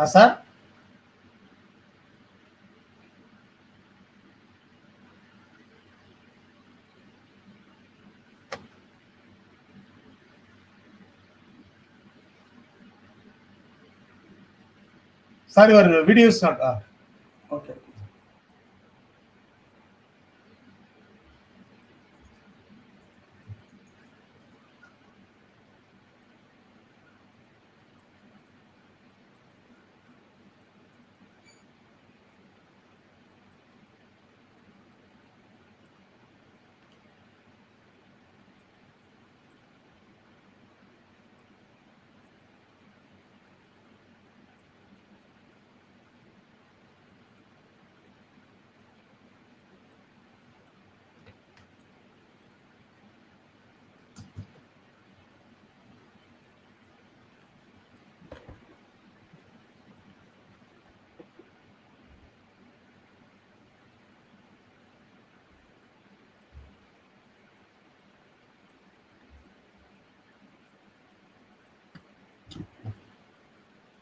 Sir? Sir, your video is not. Okay.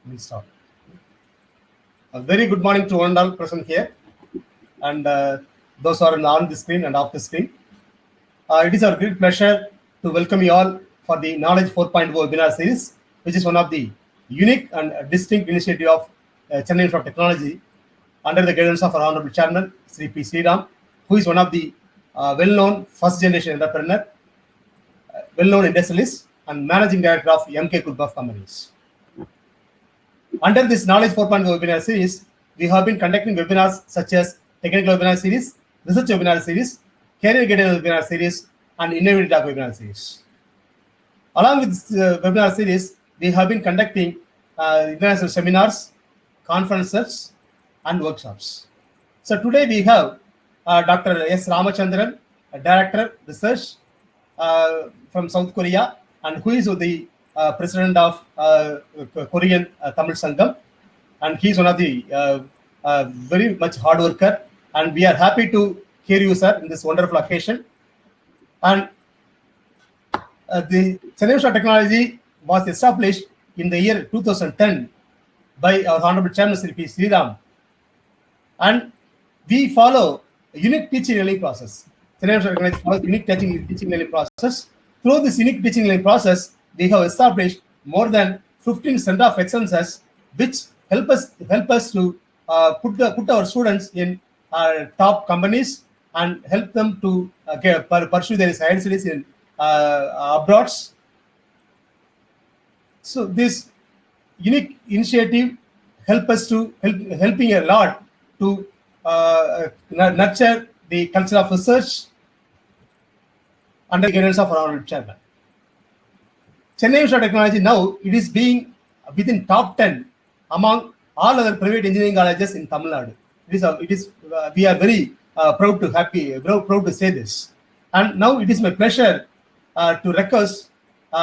We'll start. A very good morning to one and all present here, and those who are on the screen and off the screen. It is our great pleasure to welcome you all for the Knowledge 4.0 webinar series, which is one of the unique and distinct initiative of Chennai Institute of Technology under the guidance of our Honorable Chairman, Sri P. Sriram, who is one of the well-known first-generation entrepreneur, well-known industrialist, and managing director of MK Group of companies. Under this Knowledge 4.0 webinar series, we have been conducting webinars such as Technical Webinar Series, Research Webinar Series, Career Guidance Webinar Series, and Innovative Talk Webinar Series. Along with this webinar series, we have been conducting international seminars, conferences, and workshops. So today we have Dr.S.RamasundaramDirector, Director, Research from South Korea, and who is the President of Korean Tamil Sangam, and he is one of the very much hard worker, and we are happy to hear you, sir, in this wonderful occasion. And the Chennai Institute of Technology was established in the year 2010 by our Honorable Chairman Sri P. Sriram, and we follow a unique teaching learning process. Chennai Institute of Technology follows unique teaching learning process. Through this unique teaching learning process, we have established more than 15 centers of excellence, which help us to put our students in top companies and help them to pursue their higher studies in abroad. So this unique initiative helping a lot to nurture the culture of research under the guidance of our Honorable Chairman. Chennai Institute of Technology now it is being within top 10 among all other private engineering colleges in Tamil Nadu. We are very proud to say this. And now it is my pleasure to request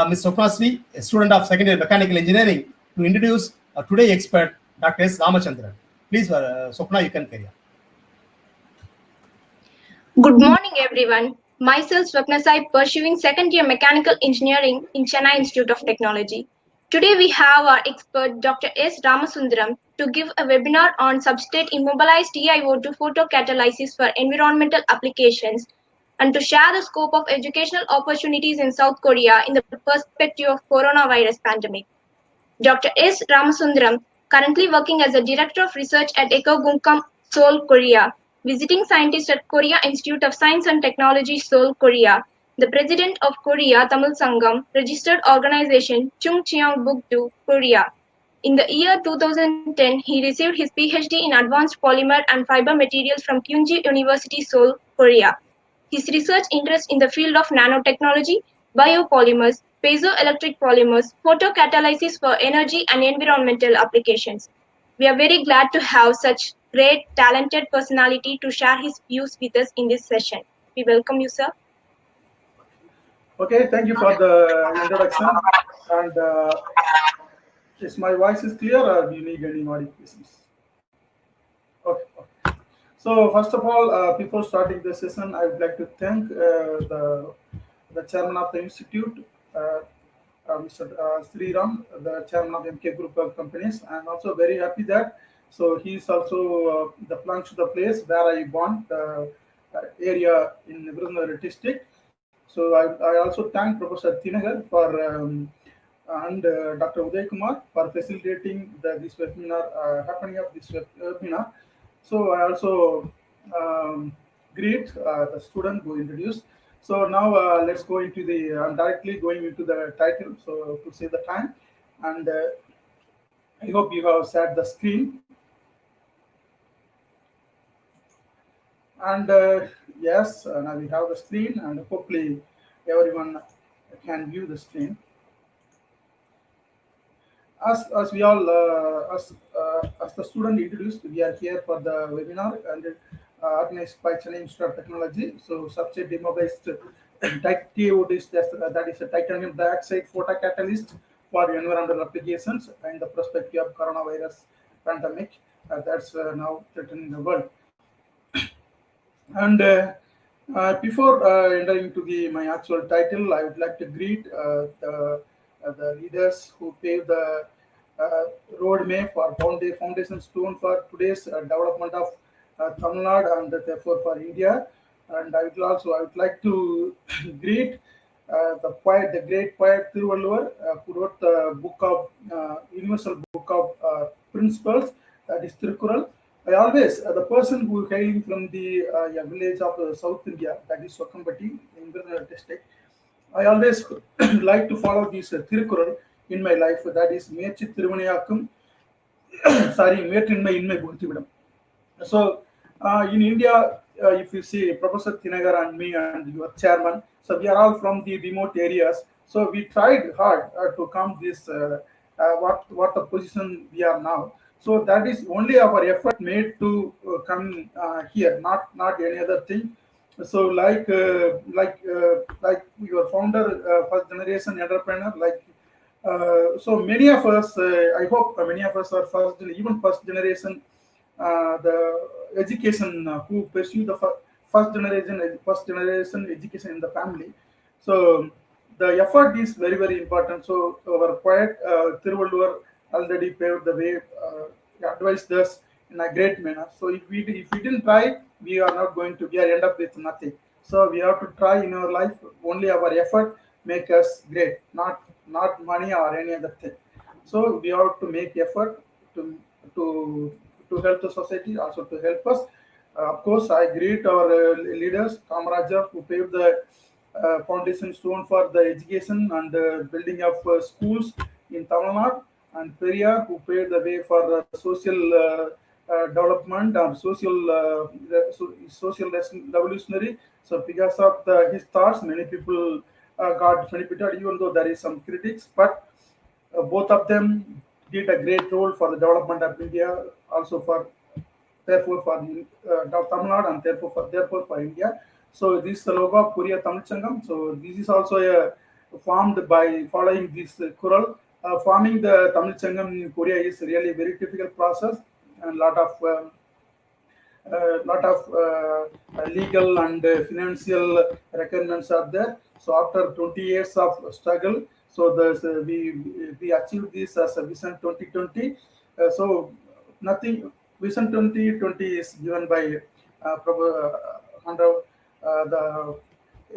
Ms. Swapna, a student of second year mechanical engineering, to introduce today's expert, Dr. S. Ramachandran. Please, Swapna, you can carry on. Good morning, everyone. Myself, Swapna Sai, pursuing second year mechanical engineering in Chennai Institute of Technology. Today, we have our expert, Dr. S. Ramasundaram, to give a webinar on Substrate Immobilized TiO2 Photocatalysts for environmental applications and to share the scope of educational opportunities in South Korea in the perspective of coronavirus pandemic. Dr. S. Ramasundaram, currently working as a Director of Research at Gumkang, Seoul, Korea, visiting scientist at Korea Institute of Science and Technology, Seoul, Korea, the President of Korea Tamil Sangam, registered organization Chungcheongbuk-do, Korea. In the year 2010, he received his PhD in Advanced Polymer and Fiber Materials from Kyunji University, Seoul, Korea. His research interests in the field of nanotechnology, biopolymers, piezoelectric polymers, photocatalysis for energy and environmental applications. We are very glad to have such great, talented personality to share his views with us in this session. We welcome you, sir. Okay, thank you for the introduction. And is my voice is clear, or do you need any modifications? Okay. So first of all, before starting the session, I would like to thank the chairman of the institute, Mr. Sriram, the chairman of MK Group of Companies. I'm also very happy that. So he's also the belongs to the place where I born, the area in Virunelagiri district. So I also thank Professor Tinagar for and Dr. Uday Kumar for facilitating this webinar, happening of this webinar. So I also greet the student who introduced. So now let's go into the, I'm directly going into the title, so to save the time. And I hope you have set the screen. And yes, now we have the screen, and hopefully everyone can view the screen. As we all as the student introduced, we are here for the webinar and organized by Chennai Institute of Technology. So Substrate Immobilized TiO2, that is a titanium dioxide photocatalyst for environmental applications in the perspective of coronavirus pandemic that's now threatening the world. And before entering into my actual title, I would like to greet the leaders who paved the roadmap for foundation stone for today's development of Tamil Nadu and therefore for India. And I would like to greet the great poet Thiruvalluvar, who wrote the book of Universal Book of Principles, that is Tirukural. I always, the person who hailing from the village of South India, that is Sokkambatti in the district, I always like to follow this Tirukural in my life. That is Mechi Thiruvaniyakkum, sorry, Metinmai Inmai Bhuthividam. So in India, if you see Professor Tinagar and me and your chairman, so we are all from the remote areas. So we tried hard to come this what the position we are now. So that is only our effort made to come here, not any other thing. So like your founder, first generation entrepreneur, like so many of us, I hope many of us are first generation the education who pursue the first generation education in the family. So the effort is very, very important. So our poet Thiruvalluvar already paved the way, advised us in a great manner. So if we didn't try, we are not going to, we are end up with nothing. So we have to try in our life. Only our effort make us great, not money or any other thing. So we have to make effort to help the society, also to help us. Of course, I greet our leaders, Kamarajar, who paved the foundation stone for the education and building of schools in Tamil Nadu, and Periyar, who paved the way for social development and social revolutionary. So because of his thoughts, many people got benefited, even though there is some critics, but both of them did a great role for the development of India, also for therefore for the Tamil Nadu, and therefore for India. So this is the logo of Korea Tamil Sangam. So this is also formed by following this Kural. Forming the Tamil Sangam in Korea is really a very difficult process, and lot of legal and financial requirements are there. So after 20 years of struggle, so we achieved this as a Vision 2020. So nothing. Vision 2020 is given by under the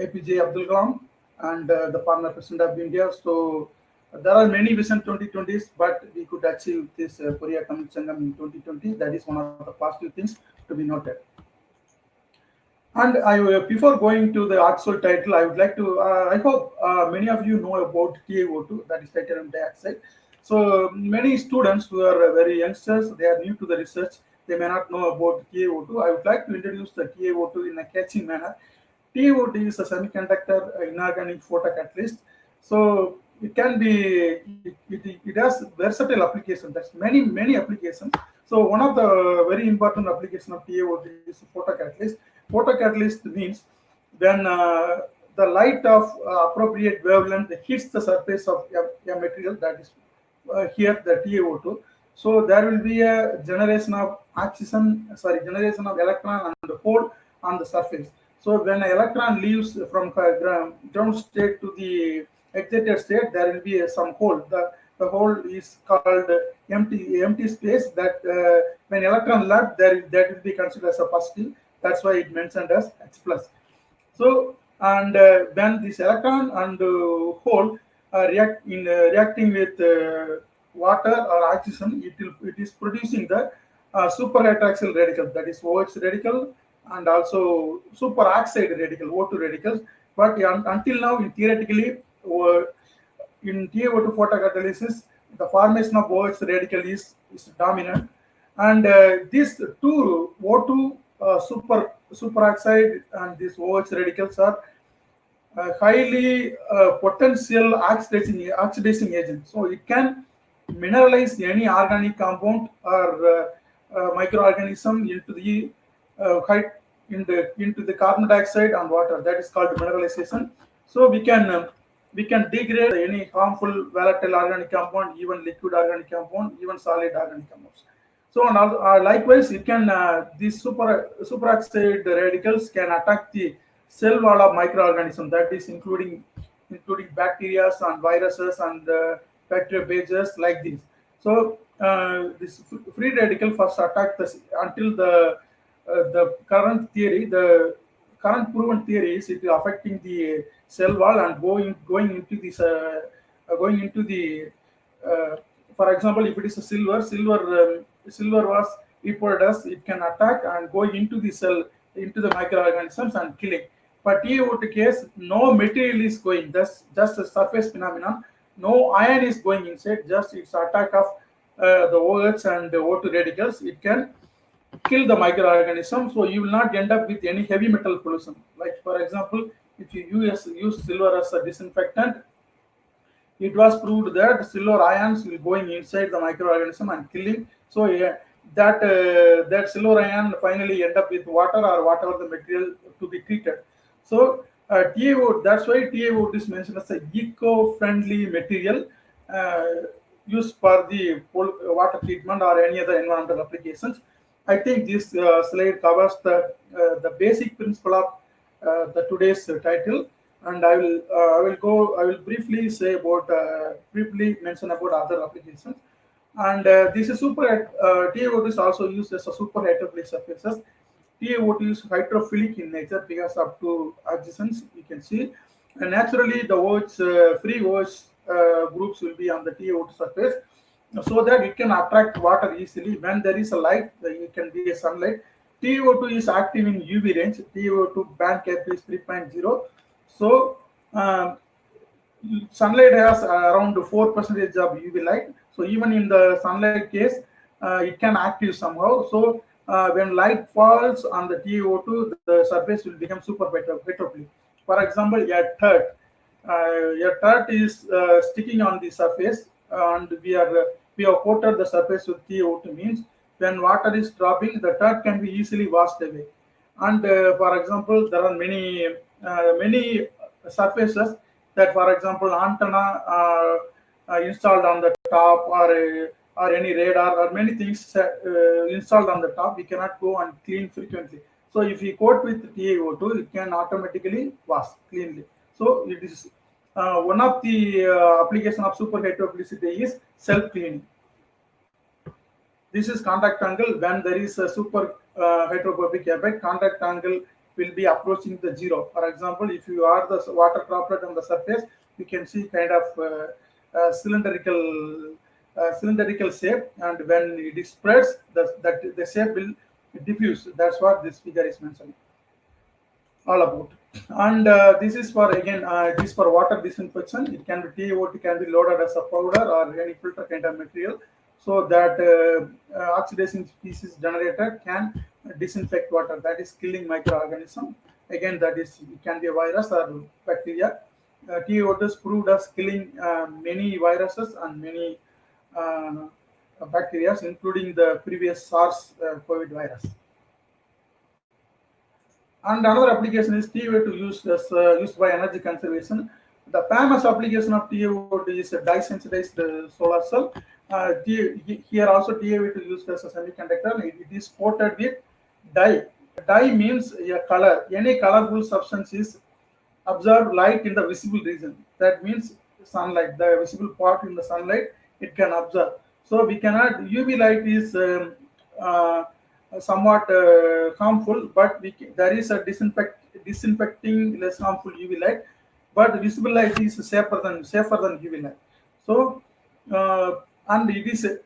APJ Abdul Kalam and the former President of India. So there are many Vision 2020s, but we could achieve this Korea Tamil Sangam in 2020. That is one of the positive things to be noted. And before going to the actual title, I would like to, I hope many of you know about TiO2, that is titanium dioxide. So many students who are very youngsters, they are new to the research, they may not know about TiO2. I would like to introduce the TiO2 in a catchy manner. TiO2 is a semiconductor inorganic photocatalyst. So it can be, it has versatile applications. That's many applications. So one of the very important application of TiO2 is photocatalyst. Photocatalyst means when the light of appropriate wavelength hits the surface of a material, that is here the TiO2. So there will be a generation of generation of electron and hole on the surface. So when an electron leaves from ground state to the excited state, there will be some hole. The hole is called empty space. That when electron left, that will be considered as a positive. That's why it mentioned as H plus. So, and when this electron and hole reacting with water or oxygen, it is producing the super hydroxyl radical, that is OH radical, and also superoxide radical, O2 radicals. But until now, theoretically, in TiO2 photocatalysis, the formation of OH radical is dominant, and these two O2 superoxide and these OH radicals are highly potential oxidizing agent. So it can mineralize any organic compound or microorganism into the into the carbon dioxide and water. That is called mineralization. So we can degrade any harmful volatile organic compound, even liquid organic compound, even solid organic compounds. So likewise, you can these superoxide radicals can attack the cell wall of microorganisms. That is including bacteria and viruses and bacteriophages like this. So this free radical first attack until the current theory, the current proven theory is it is affecting the cell wall and going into this going into the for example, if it is a silver was reported as it can attack and go into the cell, into the microorganisms and killing. But TiO2 case, no material is going, just a surface phenomenon. No ion is going inside, just its attack of the OH and the O2 radicals. It can kill the microorganism, so you will not end up with any heavy metal pollution. Like for example, if you use silver as a disinfectant, it was proved that silver ions will going inside the microorganism and killing. So that silver ion finally end up with water or whatever the material to be treated. So TiO2, that's why TiO2 is mentioned as a eco-friendly material used for the water treatment or any other environmental applications. I think this slide covers the basic principle of the today's title, and I will briefly say about briefly mention about other applications. And this is TiO2 is also used as a super hydrophilic surfaces. TiO2 is hydrophilic in nature because up to oxygens you can see, and naturally the OH free OH groups will be on the TiO2 surface, so that it can attract water easily. When there is a light, it can be a sunlight. TiO2 is active in UV range. TiO2 band cap is 3.0. So sunlight has around 4% of UV light. So even in the sunlight case, it can active somehow. So when light falls on the TiO2, the surface will become super hydrophilic. For example, a turd is sticking on the surface, and we have coated the surface with TiO2. Means when water is dropping, the turd can be easily washed away. And for example, there are many surfaces that, for example, antenna installed on the top, or any radar, or many things installed on the top, we cannot go and clean frequently. So if we coat with TiO2, it can automatically wash cleanly. So it is one of the application of super hydrophilicity is self-cleaning. This is contact angle. When there is a super hydrophobic effect, contact angle will be approaching the zero. For example, if you are the water droplet on the surface, you can see kind of cylindrical shape, and when it spreads, the shape will diffuse. That's what this figure is mentioning all about. And this is for this for water disinfection. It can be TiO2 can be loaded as a powder or any filter kind of material, so that oxidation species generated can disinfect water. That is killing microorganism. Again, that is, it can be a virus or bacteria. TiO2 is proved as killing many viruses and many bacteria, including the previous SARS COVID virus. And another application is TiO2 used by energy conservation. The famous application of TiO2 is a dye-sensitized solar cell. Here also TiO2 is used as a semiconductor. It is coated with dye. Dye means a color. Any colorful substance is absorb light in the visible region. That means sunlight, the visible part in the sunlight, it can absorb. So we cannot, UV light is uh, somewhat harmful, but there is a disinfecting less harmful UV light, but visible light is safer than UV light. So and it is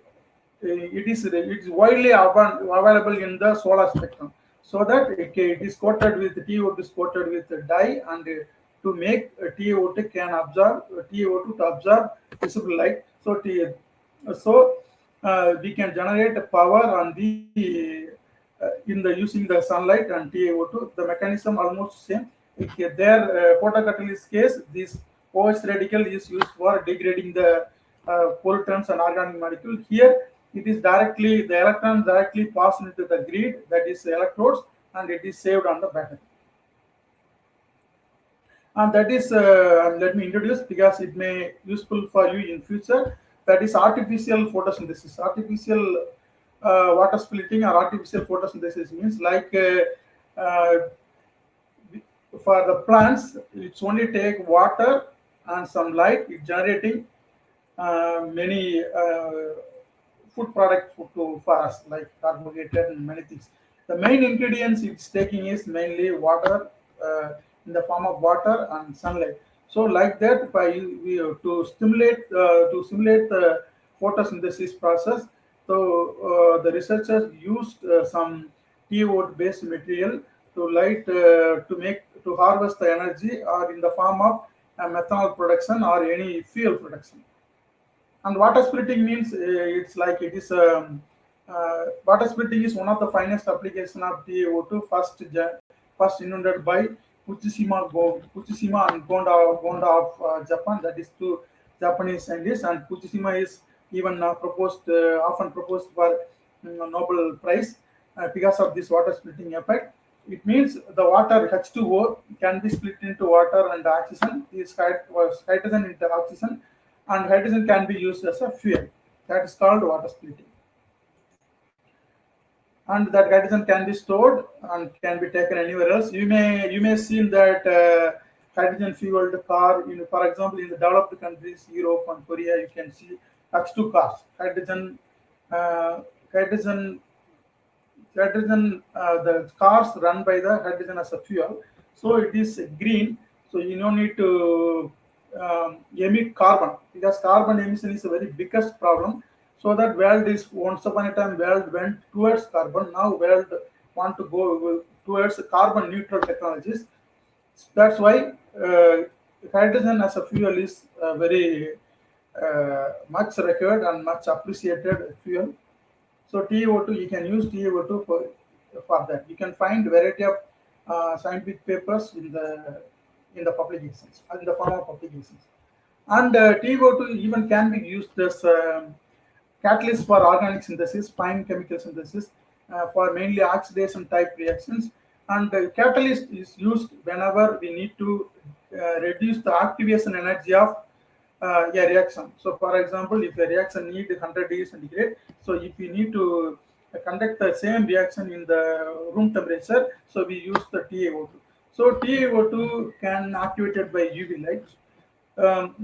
widely available in the solar spectrum, so that it is coated with TiO2 is coated with dye, and to make TiO2 can absorb TiO2 to absorb visible light. So we can generate power on in the using the sunlight and TiO2. The mechanism almost same. Their photocatalyst case, this OH radical is used for degrading the pollutants and organic molecule. Here, it is directly, the electron directly pass into the grid, that is electrodes, and it is saved on the battery. And that is, let me introduce because it may useful for you in future. That is artificial photosynthesis. Artificial water splitting or artificial photosynthesis means like for the plants, it's only take water and some light, it's generating many food products for us, like carbohydrate and many things. The main ingredients it's taking is mainly water, in the form of water and sunlight. So like that, by to simulate the photosynthesis process, so the researchers used some TiO2 based material to harvest the energy, or in the form of methanol production or any fuel production. And water splitting means it's like it is water splitting is one of the finest application of TiO2, first invented by Fukushima and Gonda of Japan. That is two Japanese scientists, and Fukushima is even often proposed for Nobel Prize because of this water splitting effect. It means the water H2O can be split into water and oxygen. This was hydrogen into oxygen, and hydrogen can be used as a fuel. That is called water splitting. And that hydrogen can be stored and can be taken anywhere else. You may see that hydrogen fueled car. For example, in the developed countries, Europe and Korea, you can see H2 cars. Uh, hydrogen the cars run by the hydrogen as a fuel, so it is green. So you don't need to emit carbon, because carbon emission is a very biggest problem. So that world is, once upon a time world went towards carbon, now world want to go towards carbon neutral technologies. That's why hydrogen as a fuel is very much required and much appreciated fuel. So TiO2, you can use TiO2 for that. You can find variety of scientific papers in the publications, in the form of publications. And TiO2 even can be used as catalyst for organic synthesis, fine chemical synthesis, for mainly oxidation type reactions. And catalyst is used whenever we need to reduce the activation energy of a reaction. So for example, if a reaction need 100 degrees centigrade, so if we need to conduct the same reaction in the room temperature, so we use the TiO2. So TiO2 can activated by UV light,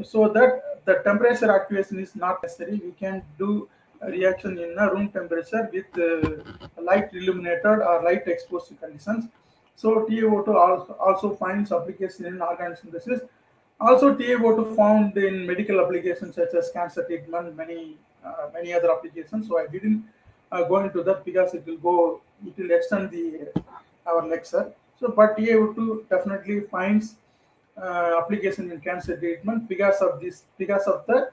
so that the temperature activation is not necessary. We can do a reaction in a room temperature with light illuminated or light exposed conditions. So TiO2 also finds application in organic synthesis. Also, TiO2 found in medical applications such as cancer treatment, many other applications. So I didn't go into that because it will extend our lecture. So, but TiO2 definitely finds application in cancer treatment because of the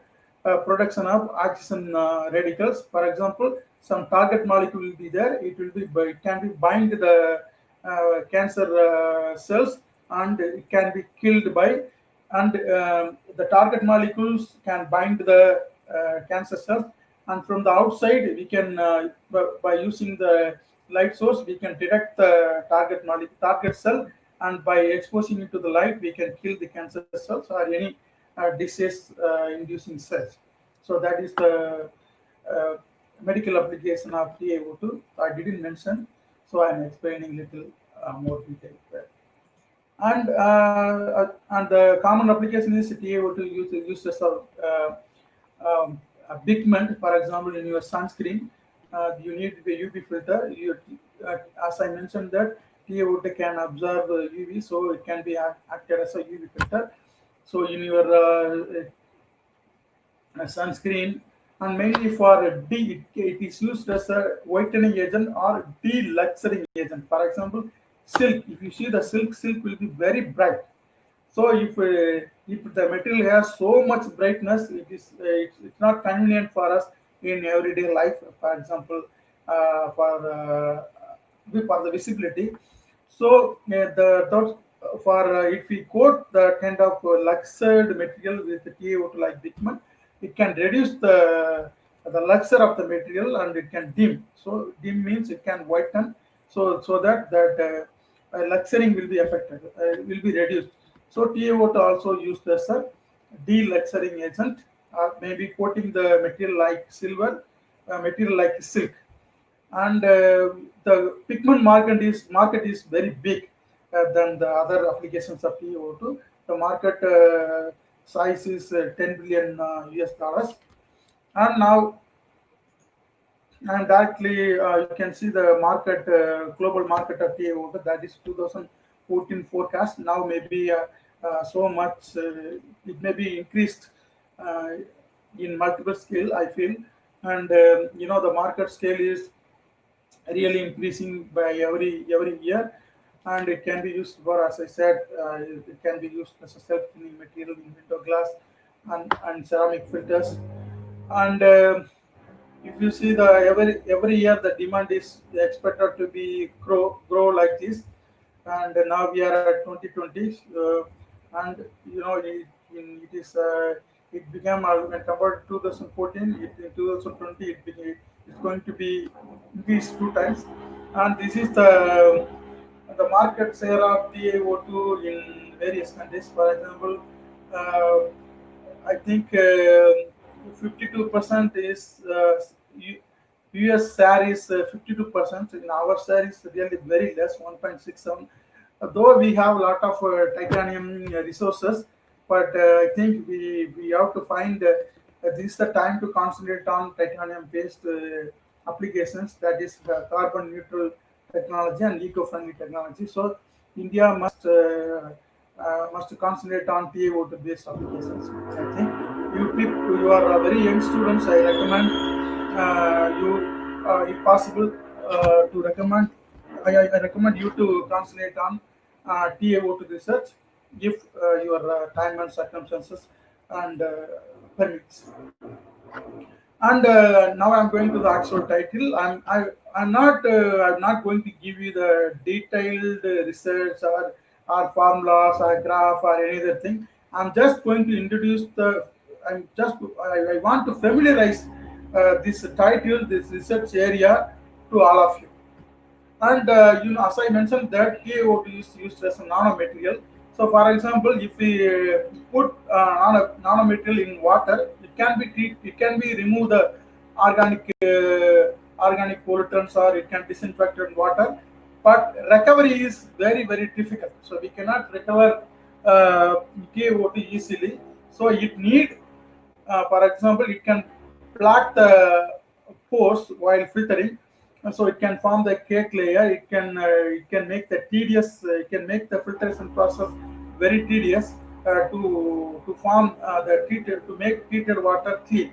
production of oxygen radicals. For example, some target molecule will be there. It can be bind the cancer cells, and it can be killed by, and the target molecules can bind the cancer cells, and from the outside we can by using the light source we can detect the target cell, and by exposing it to the light we can kill the cancer cells or any disease inducing cells. So that is the uh, medical application of TiO2. I didn't mention, so I'm explaining little more detail there. and the common application is TiO2 used as a pigment. For example, in your sunscreen, you need the UV filter. As I mentioned that TiO2 can absorb UV, so it can be acted as a UV filter. So in your sunscreen, and mainly for it is used as a whitening agent or deluxering agent. For example, silk. If you see the silk will be very bright. So if the material has so much brightness, it's not convenient for us in everyday life. For example, for the visibility. So if we coat the kind of luxured material with the TiO2 like pigment, it can reduce the luxure of the material and it can dim. So dim means it can whiten. So that luxuring will be affected, will be reduced. So TiO2 also used as a deluxuring agent, maybe coating the material like silver, material like silk. And the pigment market is very big than the other applications of TiO2. The market size is 10 billion US dollars. And now, and directly you can see the market, global market of TiO2, that is 2014 forecast. Now maybe so much, it may be increased uh, in multiple scale, I feel. And the market scale is really increasing by every year, and it can be used for, as I said, it can be used as a self-cleaning material in window glass and ceramic filters. And if you see the every year the demand is expected to be grow like this, and now we are at 2020, and it is it became when compared to 2014, in 2020 it's going to be increased 2 times, and this is the market share of TiO2 in various countries. For example, uh, I think 52% is US share is 52%. In our share is really very less, 1.67. Though we have a lot of titanium resources, but I think we have to find this is the time to concentrate on titanium-based applications. That is carbon neutral technology and eco-friendly technology. So India must concentrate on TiO2 based applications. I think you are very young students. I recommend if possible, to recommend. I recommend you to concentrate on TiO2 research if your time and circumstances and permits. And now I'm going to the actual title. I'm not going to give you the detailed research or formulas or graph or any other thing. I'm just going to introduce the. I want to familiarize this title, this research area to all of you. And as I mentioned, that TiO2 is used as a nanomaterial. So, for example, if we put nanomaterial in water, it can be remove the organic pollutants, or it can disinfect in water. But recovery is very difficult. So we cannot recover TiO2 easily. So it need, for example, it can plaque the pores while filtering, so it can form the cake layer. It can make the tedious. It can make the filtration process very tedious to form the treated to make treated water clean.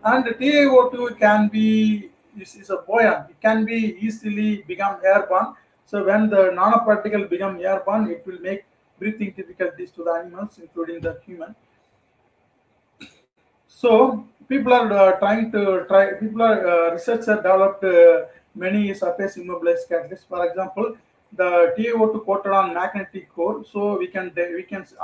And TiO2 can be is a buoyant. It can be easily become airborne. So when the nanoparticle become airborne, it will make breathing difficulties to the animals, including the human. So people are People are researchers developed many surface immobilized catalysts. For example, the TiO2 coated on magnetic core. So we can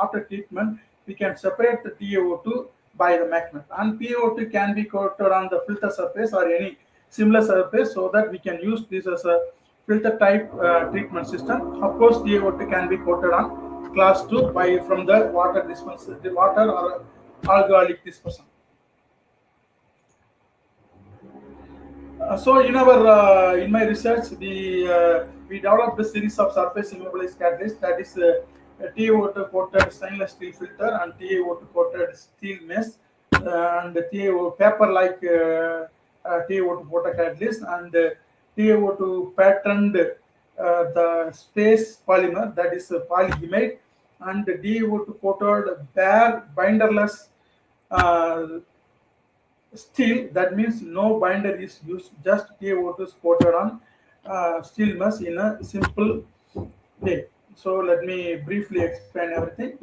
after treatment we can separate the TiO2 by the magnet, and TiO2 can be coated on the filter surface or any similar surface, so that we can use this as a filter type treatment system. Of course, TiO2 can be coated on class 2 by from the water dispersion, the water or alcoholic dispersion. So in my research, we developed a series of surface immobilized catalysts, that is TiO2 coated stainless steel filter and TiO2 coated steel mesh and TiO paper like TiO2 photocatalyst and TiO2 patterned the space polymer, that is polyimide, and TiO2 coated bare binderless steel, that means no binder is used, just TiO2 is coated on steel mesh in a simple way. So let me briefly explain everything.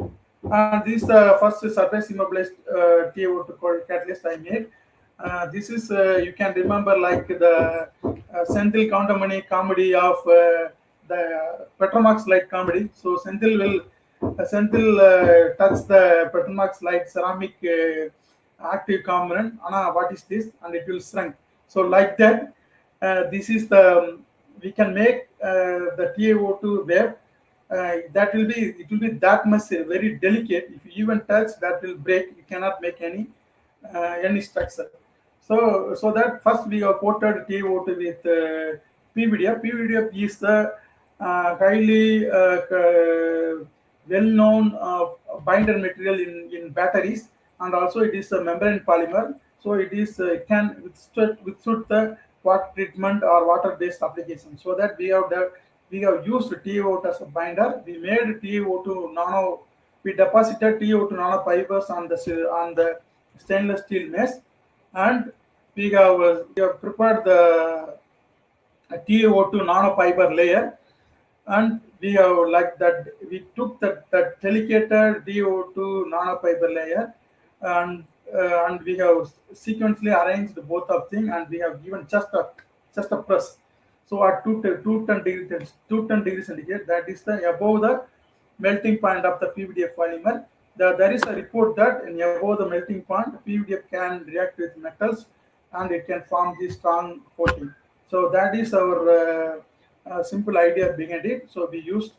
This is the first surface immobilized TiO2 catalyst I made. This is you can remember like the Senthil Countermoney comedy of the Petromax light comedy. So Senthil will touch the Petromax light ceramic active component. Anna, what is this? And it will shrink. So like that, this is the we can make the TiO2 wave. That will be it will be that much very delicate. If you even touch, that will break. You cannot make any structure. So that first we have coated TiO2 with PVDF. PVDF is the highly well-known binder material in batteries, and also it is a membrane polymer. So it is can withstood the water treatment or water-based application. So that we have used TiO2 as a binder. We made TiO2 nano. We deposited TiO2 nanofibers on the stainless steel mesh, and we have prepared the TiO2 nanofiber layer, and we have like that. We took that delicated TiO2 nanofiber layer, and we have sequentially arranged both of things, and we have given just a press. So at 210 degrees centigrade, that is the above the melting point of the PVDF polymer. There is a report that in above the melting point, PVDF can react with metals and it can form the strong coating. So that is our simple idea behind it. So we used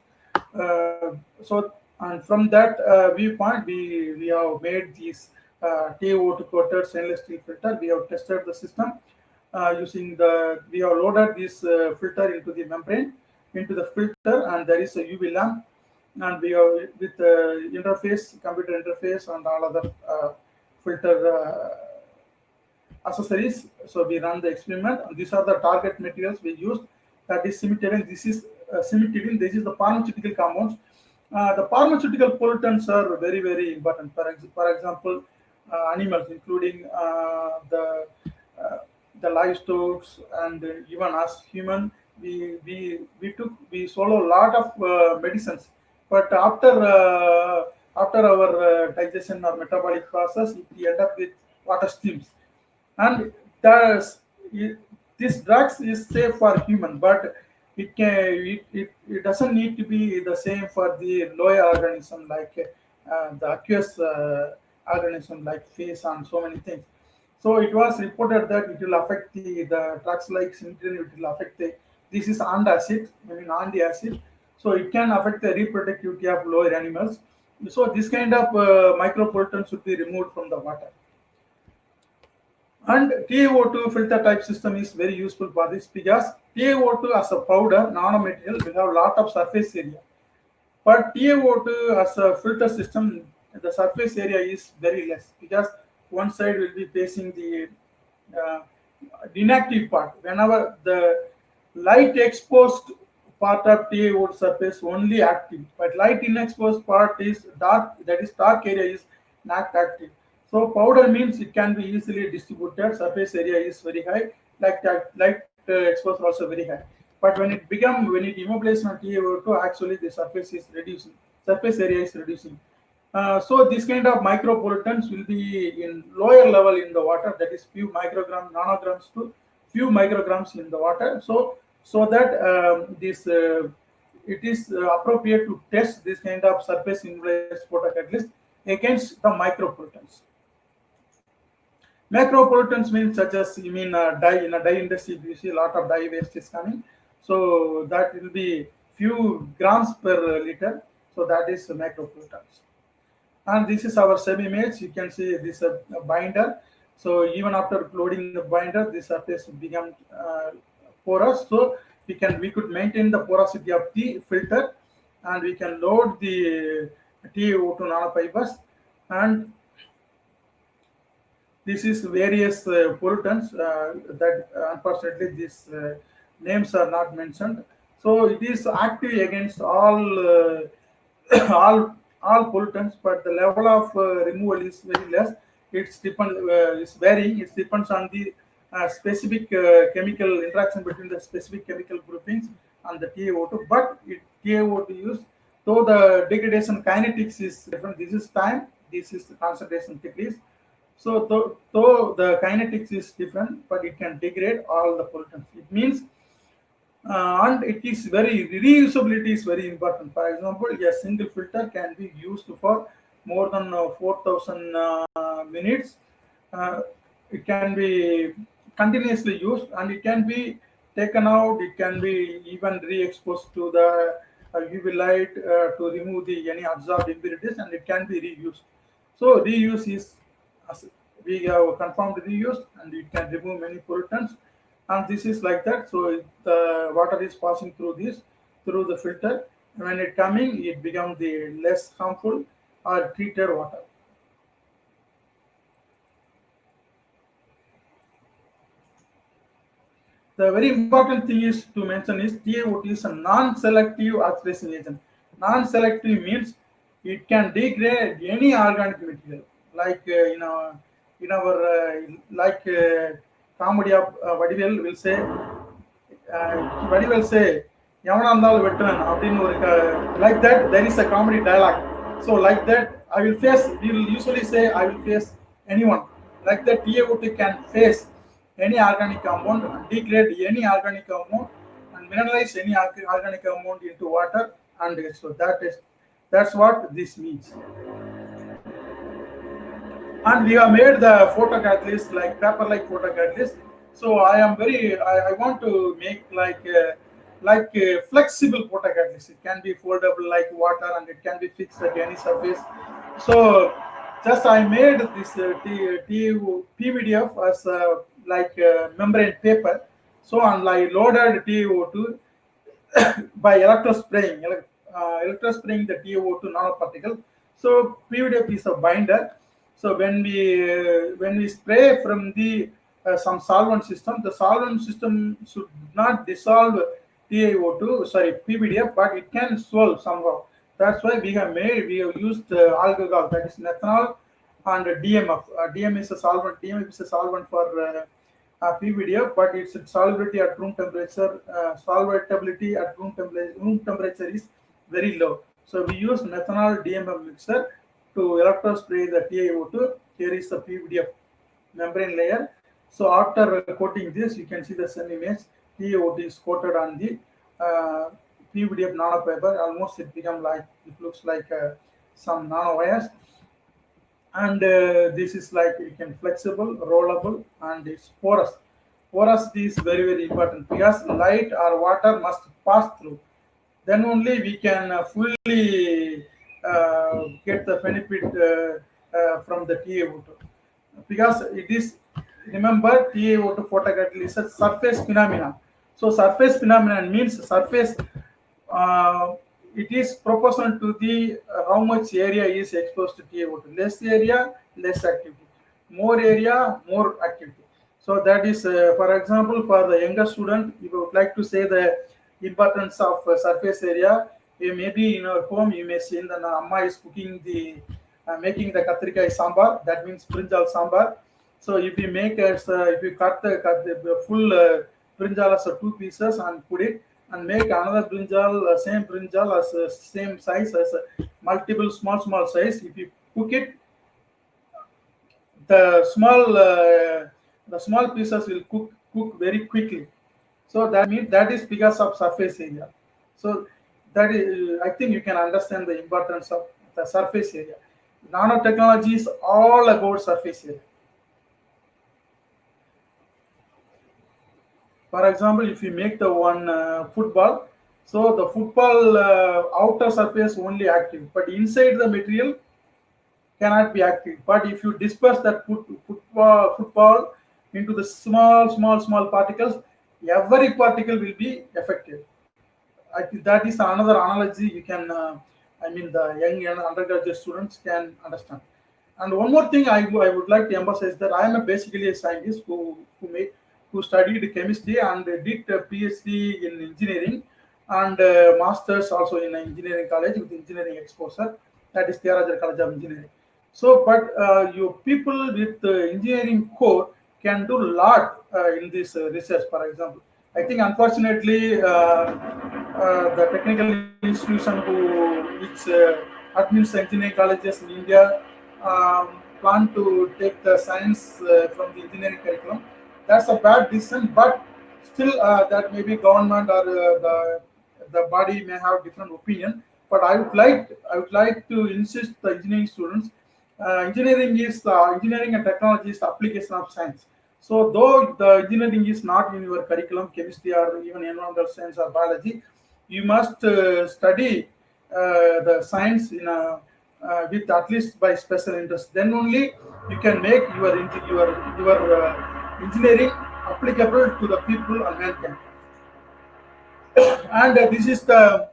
and from that viewpoint, we have made these TiO2 coated stainless steel filter. We have tested the system using we have loaded this filter into the membrane, into the filter, and there is a UV lamp, and we have with interface, computer interface, and all other filter accessories. So we run the experiment, and these are the target materials we used. That is cimetidine. This is cimetidine. This is the pharmaceutical compounds. The pharmaceutical pollutants are very, very important. For example, animals, including the livestock, and even us human, we swallow a lot of medicines, but after our digestion or metabolic process, we end up with water streams, and this drugs is safe for human, but it doesn't need to be the same for the lower organism like the aqueous organism like fish and so many things. So it was reported that it will affect the drugs like cimetidine. It will affect this is antacid, anti-acid. So it can affect the reproductivity of lower animals. So this kind of micropollutants should be removed from the water. And TiO2 filter type system is very useful for this because TiO2 as a powder nanomaterial will have a lot of surface area. But TiO2 as a filter system, the surface area is very less because one side will be facing the inactive part. Whenever the light exposed part of TiO2 surface only active, but light inexposed part is dark, that is dark area is not active. So powder means it can be easily distributed, surface area is very high, light exposure also very high. But when it immobilizes on TiO2, actually the surface is reducing, surface area is reducing. So this kind of micropollutants will be in lower level in the water, that is few micrograms, nanograms to few micrograms in the water. So that it is appropriate to test this kind of surface immobilized photocatalyst against the micropollutants. Macropollutants means such as dye. In a dye industry, you see a lot of dye waste is coming. So that will be few grams per liter. So that is macropollutants. And this is our semi-image. You can see this a binder. So even after loading the binder, this surface becomes porous. So we could maintain the porosity of the filter. and we can load the TiO2 nanofibers, and this is various pollutants that unfortunately these names are not mentioned. So it is active against all all pollutants, but the level of removal is very less. It's varying. It depends on the specific chemical interaction between the specific chemical groupings and the TiO2. But TiO2 use, though the degradation kinetics is different. This is time. This is the concentration decrease. So though the kinetics is different, but it can degrade all the pollutants. It means, and it is very reusability is very important. For example, a single filter can be used for more than 4,000 minutes. It can be continuously used, and it can be taken out. It can be even re-exposed to the UV light to remove the any absorbed impurities, and it can be reused. So reuse is, as we have confirmed, reuse, and it can remove many pollutants. And this is like that. So the water is passing through the filter. When it coming, it becomes the less harmful or treated water. The very important thing is to mention is TiO2 is a non-selective oxidation agent. Non-selective means it can degrade any organic material, like like comedy of Vadivel will say, எவனா இருந்தாலும் வெட்டுவேன் அப்படின்னு ஒரு like that. There is a comedy dialogue. So like that, I will face, we will usually say, I will face anyone. Like that, TiO2 can face any organic compound, degrade any organic compound, and mineralize any organic compound into water. And so that's what this means. And we have made the photocatalyst like paper-like photocatalyst. So I want to make like a flexible photocatalyst. It can be foldable like water, and it can be fixed at any surface. So just I made this PVDF as like membrane paper. So, and I loaded TiO2 by electrospraying the TiO2 nanoparticle. So PVDF is a binder. So when we spray from the some solvent system, the solvent system should not dissolve PVDF, but it can swirl somehow. That's why we have used alcohol, that is methanol, and DMF. DMF is a solvent for PVDF, but its solubility at room temperature, solvability at room temperature is very low. So we use methanol DMF mixer to electrospray the TiO2. Here is the PVDF membrane layer. So after coating this, you can see the same image. TiO2 is coated on the PVDF nanofiber. Almost it looks like some nanowires. And this is like, it can flexible, rollable, and it's porous. Porosity is very, very important, because light or water must pass through. Then only we can fully get the benefit from the TiO2. Because it is, remember, TiO2 photocatalyst is a surface phenomenon. So surface phenomenon means surface, it is proportional to the how much area is exposed to TiO2. Less area, less activity. More area, more activity. So that is, for example, for the younger student, if you would like to say the importance of surface area, maybe in our home you may see that Amma is cooking making the katrikai sambar. That means brinjal sambar. So if you if you cut the full brinjal as 2 pieces and put it, and make another brinjal, same brinjal as same size as multiple small size. If you cook it, the small pieces will cook very quickly. So that means that is because of surface area. So that is, I think you can understand the importance of the surface area. Nanotechnology is all about surface area. For example, if you make the one football, so the football outer surface only active, but inside the material cannot be active. But if you disperse that football into the small particles, every particle will be affected. that is another analogy you can, the young undergraduate students can understand. And one more thing I would like to emphasize that I am basically a scientist who studied chemistry and did a PhD in engineering and masters also in engineering college with engineering exposure, that is Theological College of Engineering. So, but you people with engineering core can do a lot in this research. For example, I think unfortunately the technical institution which admits engineering colleges in India plan to take the science from the engineering curriculum. That's a bad decision, but still that maybe government or the body may have different opinion. But I would like to insist the engineering students. Engineering and technology is the application of science. So though the engineering is not in your curriculum, chemistry or even environmental science or biology, you must study the science in with at least by special interest. Then only you can make your engineering applicable to the people and mankind. And this is the,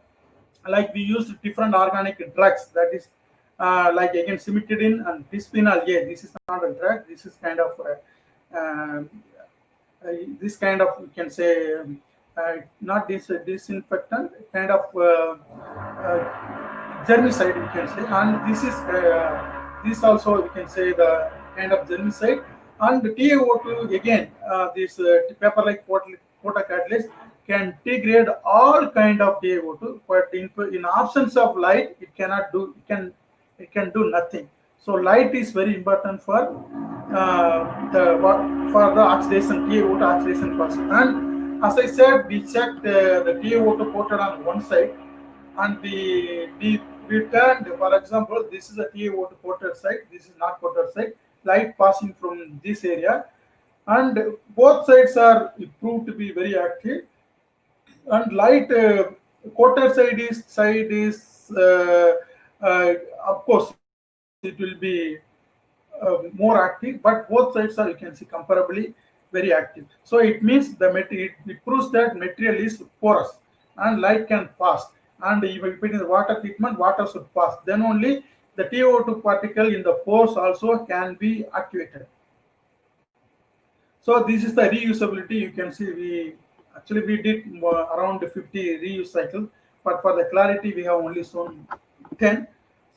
like we use different organic drugs, that is like again cimetidine and bisphenol A. This is not a drug. This is kind of this kind of, you can say, not disinfectant, kind of germicide, you can say. And this also you can say the kind of germicide. And the TiO2 again, this paper like photocatalyst can degrade all kind of TiO2, but in absence of light, it cannot do. It can do nothing. So light is very important for the oxidation, TiO2 oxidation process. And as I said, we checked the TiO2 coated on one side, and we turned. For example, this is a TiO2 coated side. This is not coated side. Light passing from this area, and both sides are proved to be very active. And light coated side is of course it will be more active, but both sides are, you can see, comparably very active. So it means the material, it proves that material is porous and light can pass. And if it is water treatment, water should pass. Then only the TiO2 particle in the pores also can be activated. So this is the reusability. You can see we did around 50 reuse cycles, but for the clarity we have only shown 10.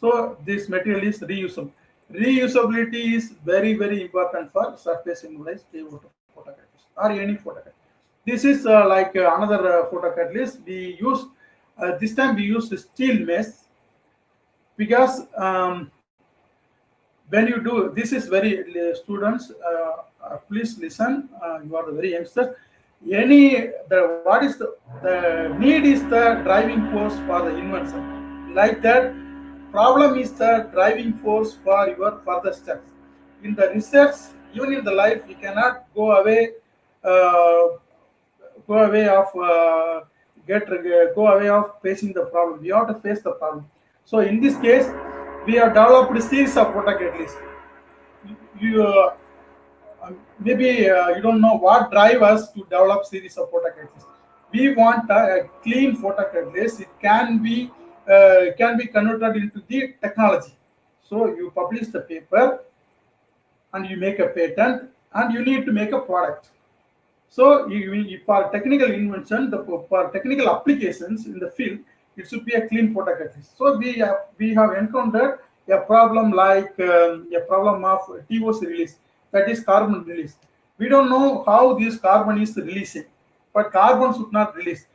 So this material is reusable. Reusability is very, very important for surface immobilized TiO2 photocatalyst or any photocatalyst. This is like another photocatalyst. We use this time we use steel mesh, because when you do this is very students, please listen. You are very youngsters. What is the need is the driving force for the invention. Like that, problem is the driving force for your further steps. In the research, even in the life, you cannot go away of facing the problem. We have to face the problem. So in this case, we have developed a series of photocatalysts. Maybe you don't know what drive us to develop series of photocatalysts. We want a clean photocatalyst. It can be converted into the technology. So you publish the paper and you make a patent and you need to make a product. So for technical invention, for technical applications in the field, it should be a clean photocatalyst. So we have encountered a problem like a problem of TOC release, that is carbon release. We don't know how this carbon is releasing, but carbon should not release.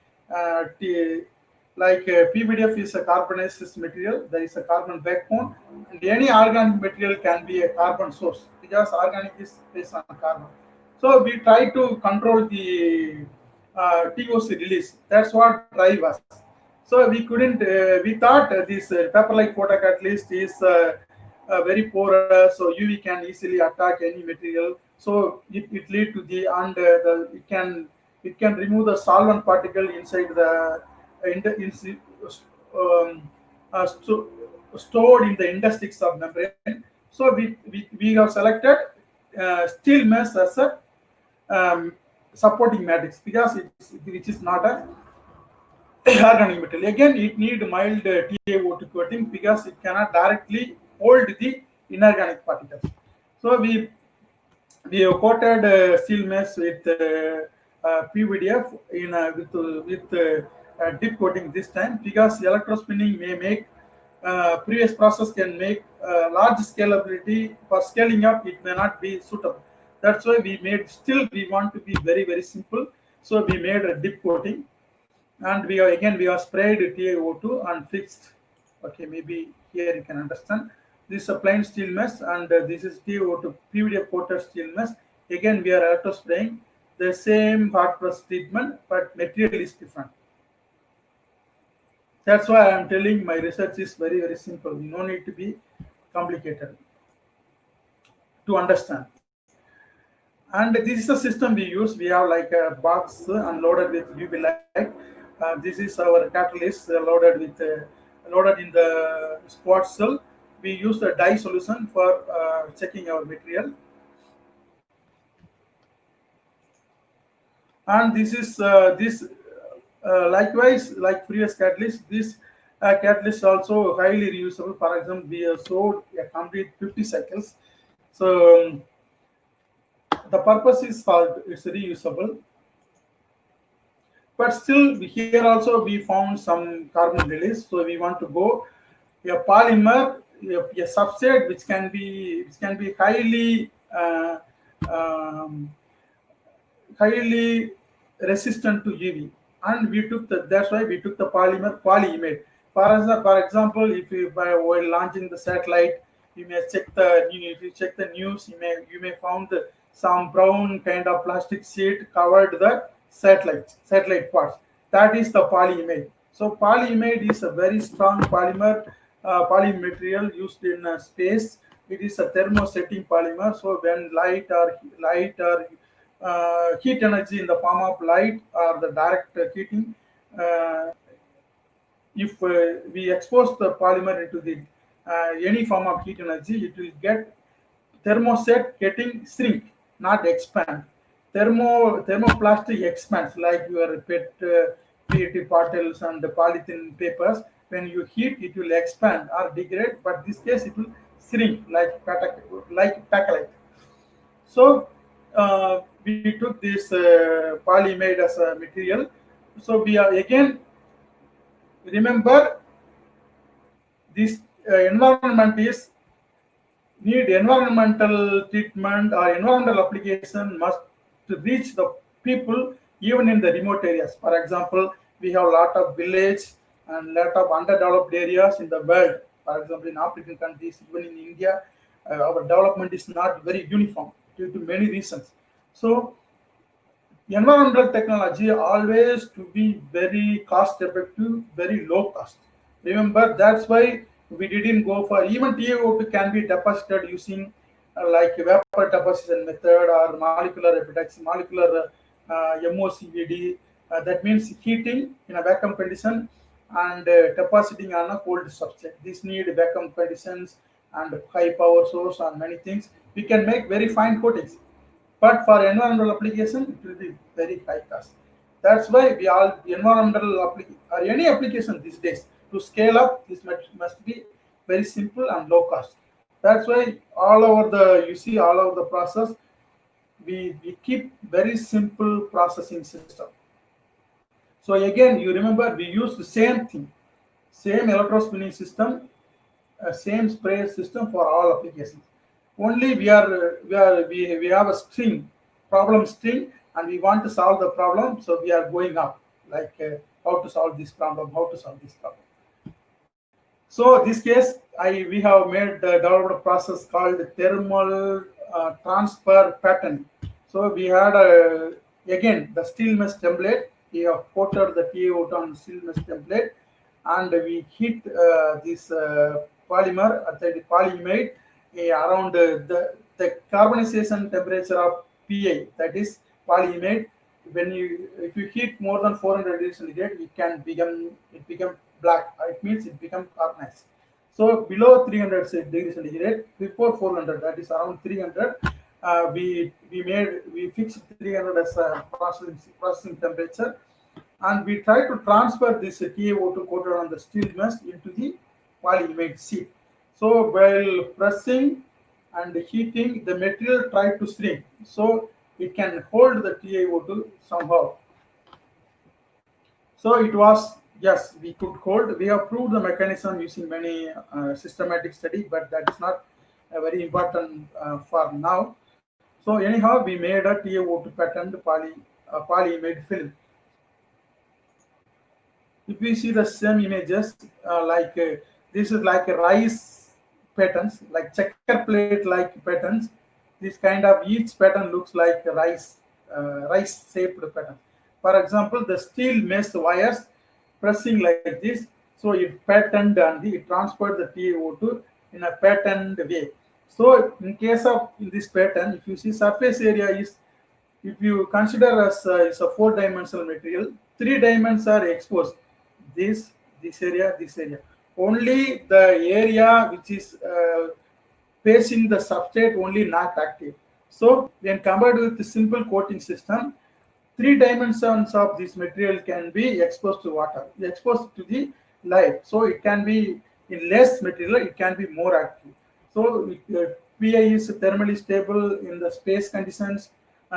PVDF is a carbonaceous material. There is a carbon backbone, and any organic material can be a carbon source because organic is based on carbon. So we try to control the TOC release. That's what drive us. So we couldn't. We thought this paper-like photocatalyst is very porous, so UV can easily attack any material. So it lead to the it can remove the solvent particle inside the stored in the interstices of membrane. So we have selected steel mesh as a supporting matrix because which is not a organic material. Again, it need mild TiO2 coating because it cannot directly hold the inorganic particles. So we have coated steel mesh with PVDF in with dip coating this time, because electrospinning may make previous process can make large scalability. For scaling up, it may not be suitable. That's why we made, still we want to be very simple, so we made a dip coating, and we have sprayed TiO2 and fixed. Okay, maybe here you can understand. This is a plain steel mesh, and this is TiO2 PVDF coated steel mesh. Again, we are electro spraying the same hot press treatment, but material is different. That's why I am telling my research is very simple. You no need to be complicated to understand. And this is the system we use. We have like a box unloaded with UV light. This is our catalyst loaded in the spot cell. We use the dye solution for checking our material. And this is likewise, like previous catalyst, this catalyst also highly reusable. For example, we have sold a complete 50 cycles. So the purpose is for it's reusable. But still, here also we found some carbon release. So we want to go a polymer, a substrate which can be highly resistant to UV, and we took that's why we took the polymer polyimide. For example, if you while launching the satellite, you may check if you check the news, you may found some brown kind of plastic sheet covered the satellite parts. That is the polyimide. So polyimide is a very strong polymaterial used in space. It is a thermosetting polymer. So when light or heat energy in the form of light or the direct heating, if we expose the polymer into the any form of heat energy, it will get thermoset getting shrink, not expand. Thermoplastic expands, like your PET bottles and the polythene papers. When you heat, it will expand or degrade, but this case it will shrink like Pacalite. So we took this polyimide as a material. So we are again remember this environment is need environmental treatment or environmental application must to reach the people even in the remote areas. For example, we have a lot of village and lot of underdeveloped areas in the world. For example, in African countries, even in India, our development is not very uniform due to many reasons. So environmental technology always to be very cost effective, very low cost. Remember, that's why we didn't go for even TiO2 can be deposited using like vapor deposition method or molecular epitaxy, molecular MOCVD. That means heating in a vacuum condition and depositing on a cold substrate. These need vacuum conditions and high power source and many things. We can make very fine coatings, but for environmental application, it will be very high cost. That's why we all environmental or any application these days to scale up, this must be very simple and low cost. That's why all over the process, we keep very simple processing system. So again, you remember we use the same thing, same electrospinning system, same spray system for all applications. Only we have a problem string, and we want to solve the problem, so we are going up like how to solve this problem. So this case, we have made the developed process called thermal transfer pattern. So we had again the steel mesh template. We have coated the TiO2 on the steel mesh template, and we heat this polymer at the polyimide around the carbonization temperature of Pi, that is polyimide. If you heat more than 400 degrees centigrade, it become black. It means it becomes carbonized. So below 300 degrees centigrade, before 400, that is around 300, we fixed 300 as a processing temperature, and we try to transfer this TiO2 coated on the steel mesh into the polyimide sheet. So while pressing and heating, the material try to shrink, so it can hold the TiO2 somehow. So it was, yes, we could hold. We have proved the mechanism using many systematic study, but that is not very important for now. So anyhow, we made a TiO2 patterned polyimide film. If we see the same images, this is like a rice patterns, like checker plate like patterns. This kind of each pattern looks like a rice shaped pattern. For example, the steel mesh wires pressing like this, so it patterned and it transferred the TiO2 in a patterned way. So in case of in this pattern, if you see surface area is, if you consider as it's a four-dimensional material, three dimensions are exposed. This, this area. Only the area which is facing the substrate only not active. So when compared with the simple coating system, three dimensions of this material can be exposed to water, exposed to the light. So it can be in less material, it can be more active. So PI is thermally stable in the space conditions,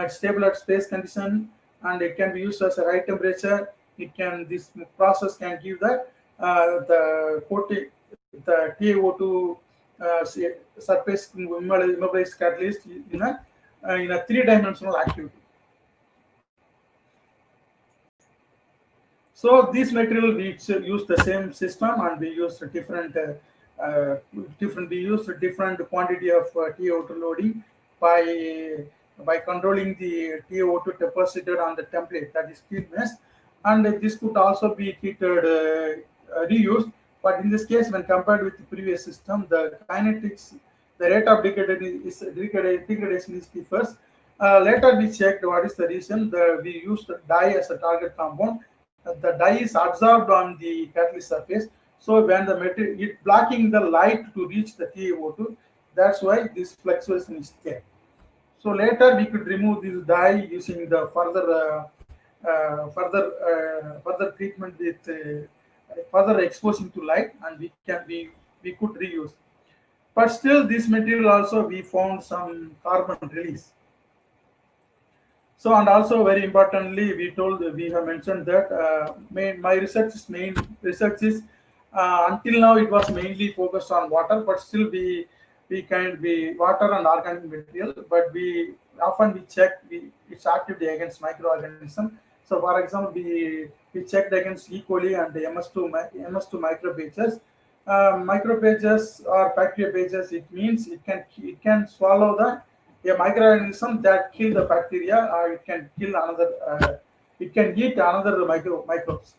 stable at space condition, and it can be used as a right temperature. It can, this process can give the coating, the TiO2 surface immobilized catalyst in a three-dimensional activity. So this material we use the same system, and we use we use different quantity of TiO2 loading by controlling the TiO2 deposited on the template, that is steel mesh, and this could also be treated reused. But in this case, when compared with the previous system, the kinetics, the rate of degradation is differs. Later we checked what is the reason. We used dye as a target compound. The dye is absorbed on the catalyst surface, so when the material it blocking the light to reach the TiO2, that's why this fluctuation is there. So later we could remove this dye using the further treatment with further exposing to light, and we could reuse. But still, this material also we found some carbon release. So, and also very importantly, we have mentioned that my research is until now it was mainly focused on water, but still we can be water and organic material, but we often we check its activity against microorganism. So for example, we checked against E. coli and the MS2 microphages. Microphages or bacteriophages, it means it can swallow a microorganism that kill the bacteria, or it can kill another. It can eat another microbes.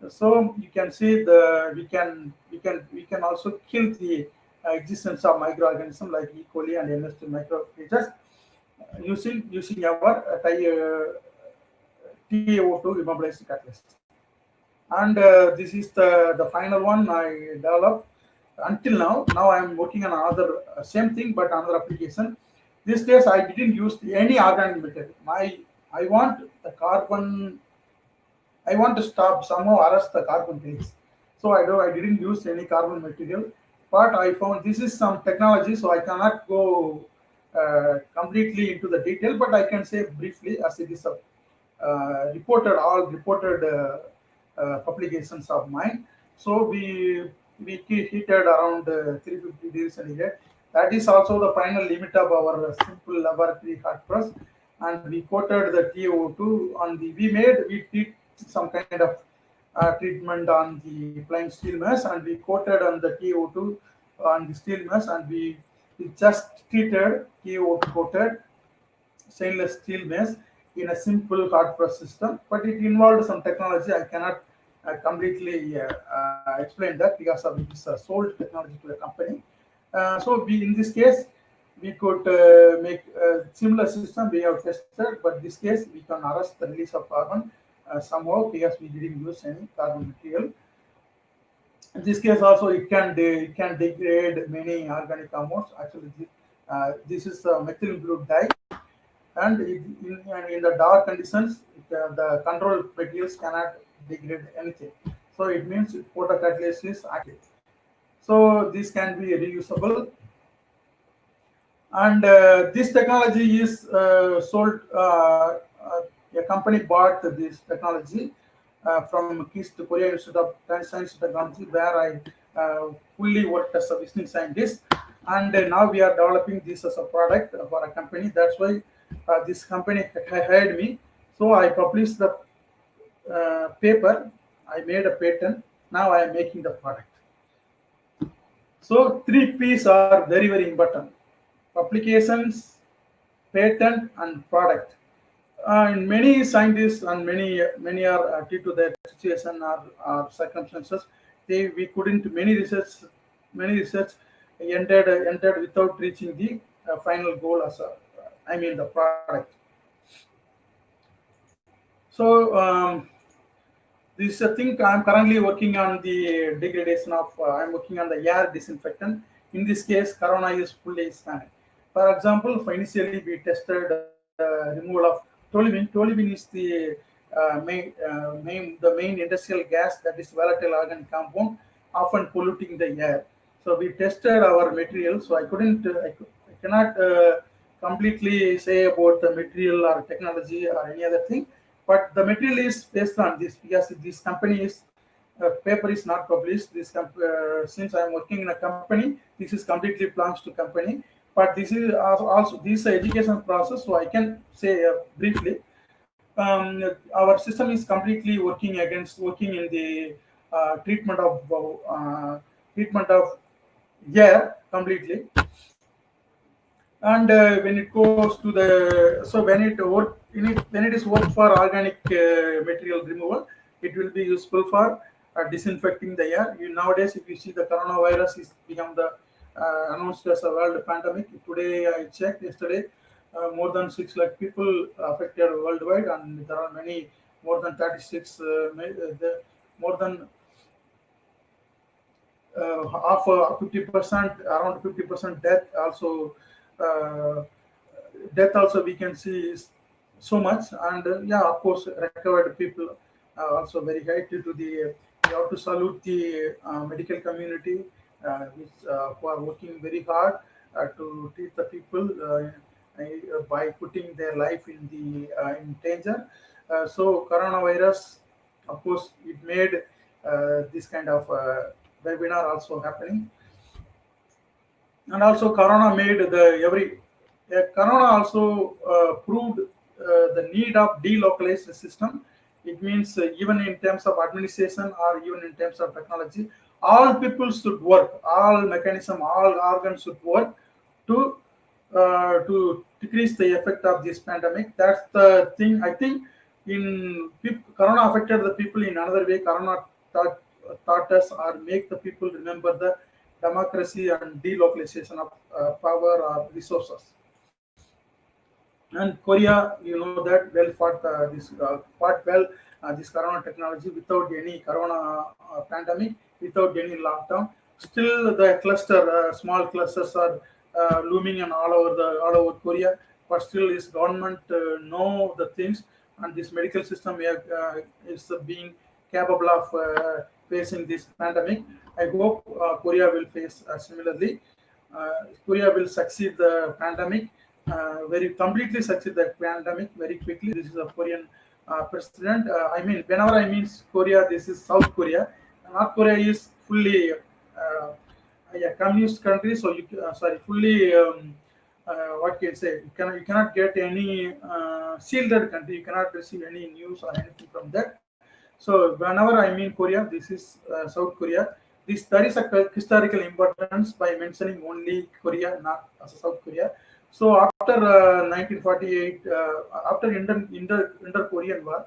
So you can see we can also kill the existence of microorganisms like E. coli and MS2 microphages using our TiO2 immobilized catalyst. And this is the final one I developed until now. Now I am working on another same thing but another application. This case I didn't use any organic material. I want the carbon. I want to stop somehow arrest the carbon release. So I didn't use any carbon material, but I found this is some technology, so I cannot go completely into the detail, but I can say briefly as it is reported publications of mine. So we heated around 350 degrees centigrade. That is also the final limit of our simple laboratory hot press, and we coated the TiO2 on the. We did some kind of treatment on the plain steel mesh, and we coated on the TiO2 on the steel mesh, and we just treated TiO2 coated stainless steel mesh in a simple hot press system. But it involved some technology. I cannot completely explain that because of it is sold technology to the company. So in this case, we could make a similar system we have tested, but this case we can arrest the release of carbon somehow because we didn't use any carbon material. In this case also it can degrade many organic compounds. Actually, this is a methyl group dye, and in the dark conditions, the control materials cannot degrade anything. So it means photocatalyst is active. So this can be reusable, and this technology is sold. A company bought this technology from KIST, Korea Institute of Science and Technology, where I fully worked as a visiting scientist. And now we are developing this as a product for a company. That's why this company hired me. So I published the paper. I made a patent. Now I am making the product. So 3Ps are very, very important: applications, patent, and product. And many scientists and many are due to their situation or circumstances, we couldn't many research entered without reaching the final goal as the product. So this thing I'm currently working on the degradation of. I'm working on the air disinfectant. In this case, Corona is fully scanned. For example, initially we tested removal of toluene. Toluene is the main industrial gas that is volatile organic compound, often polluting the air. So we tested our material. So I cannot completely say about the material or technology or any other thing, but the material is based on this, because this company is paper is not published. Since I am working in a company, this is completely belongs to company. But this is also this education process, so I can say briefly. Our system is completely working in the treatment of air completely. And when it goes to the when it is worked for organic material removal, it will be useful for disinfecting the air. Nowadays, if you see, the coronavirus is become the announced as a world pandemic. Today I checked, yesterday more than 6 lakh people affected worldwide, and there are many, more than 36 more than half 50%, around 50% death also. Death also we can see is so much, and of course recovered people also very high. Due to the, we have to salute the medical community who are working very hard to treat the people by putting their life in danger. So coronavirus, of course, it made this kind of webinar also happening. And also corona made corona also proved the need of delocalized system. It means even in terms of administration or even in terms of technology, all people should work, all mechanism, all organs should work to decrease the effect of this pandemic. That's the thing. I think corona affected the people in another way. Corona taught us or make the people remember the democracy and delocalization of power or resources. And Korea, that well fought well this corona technology without any corona pandemic, without any lockdown. Still, the small clusters are looming in all over Korea, but still, this government know the things, and this medical system is being capable of facing this pandemic. I hope Korea will face similarly. Korea will succeed the pandemic, very completely succeed the pandemic very quickly. This is a Korean president. Whenever I mean Korea, this is South Korea. North Korea is fully a communist country, so fully. What can you say? You cannot get any shielded country. You cannot receive any news or anything from that. So whenever I mean Korea, this is South Korea. There is a historical importance by mentioning only Korea, not as South Korea. So after 1948, after Indo-Korean War,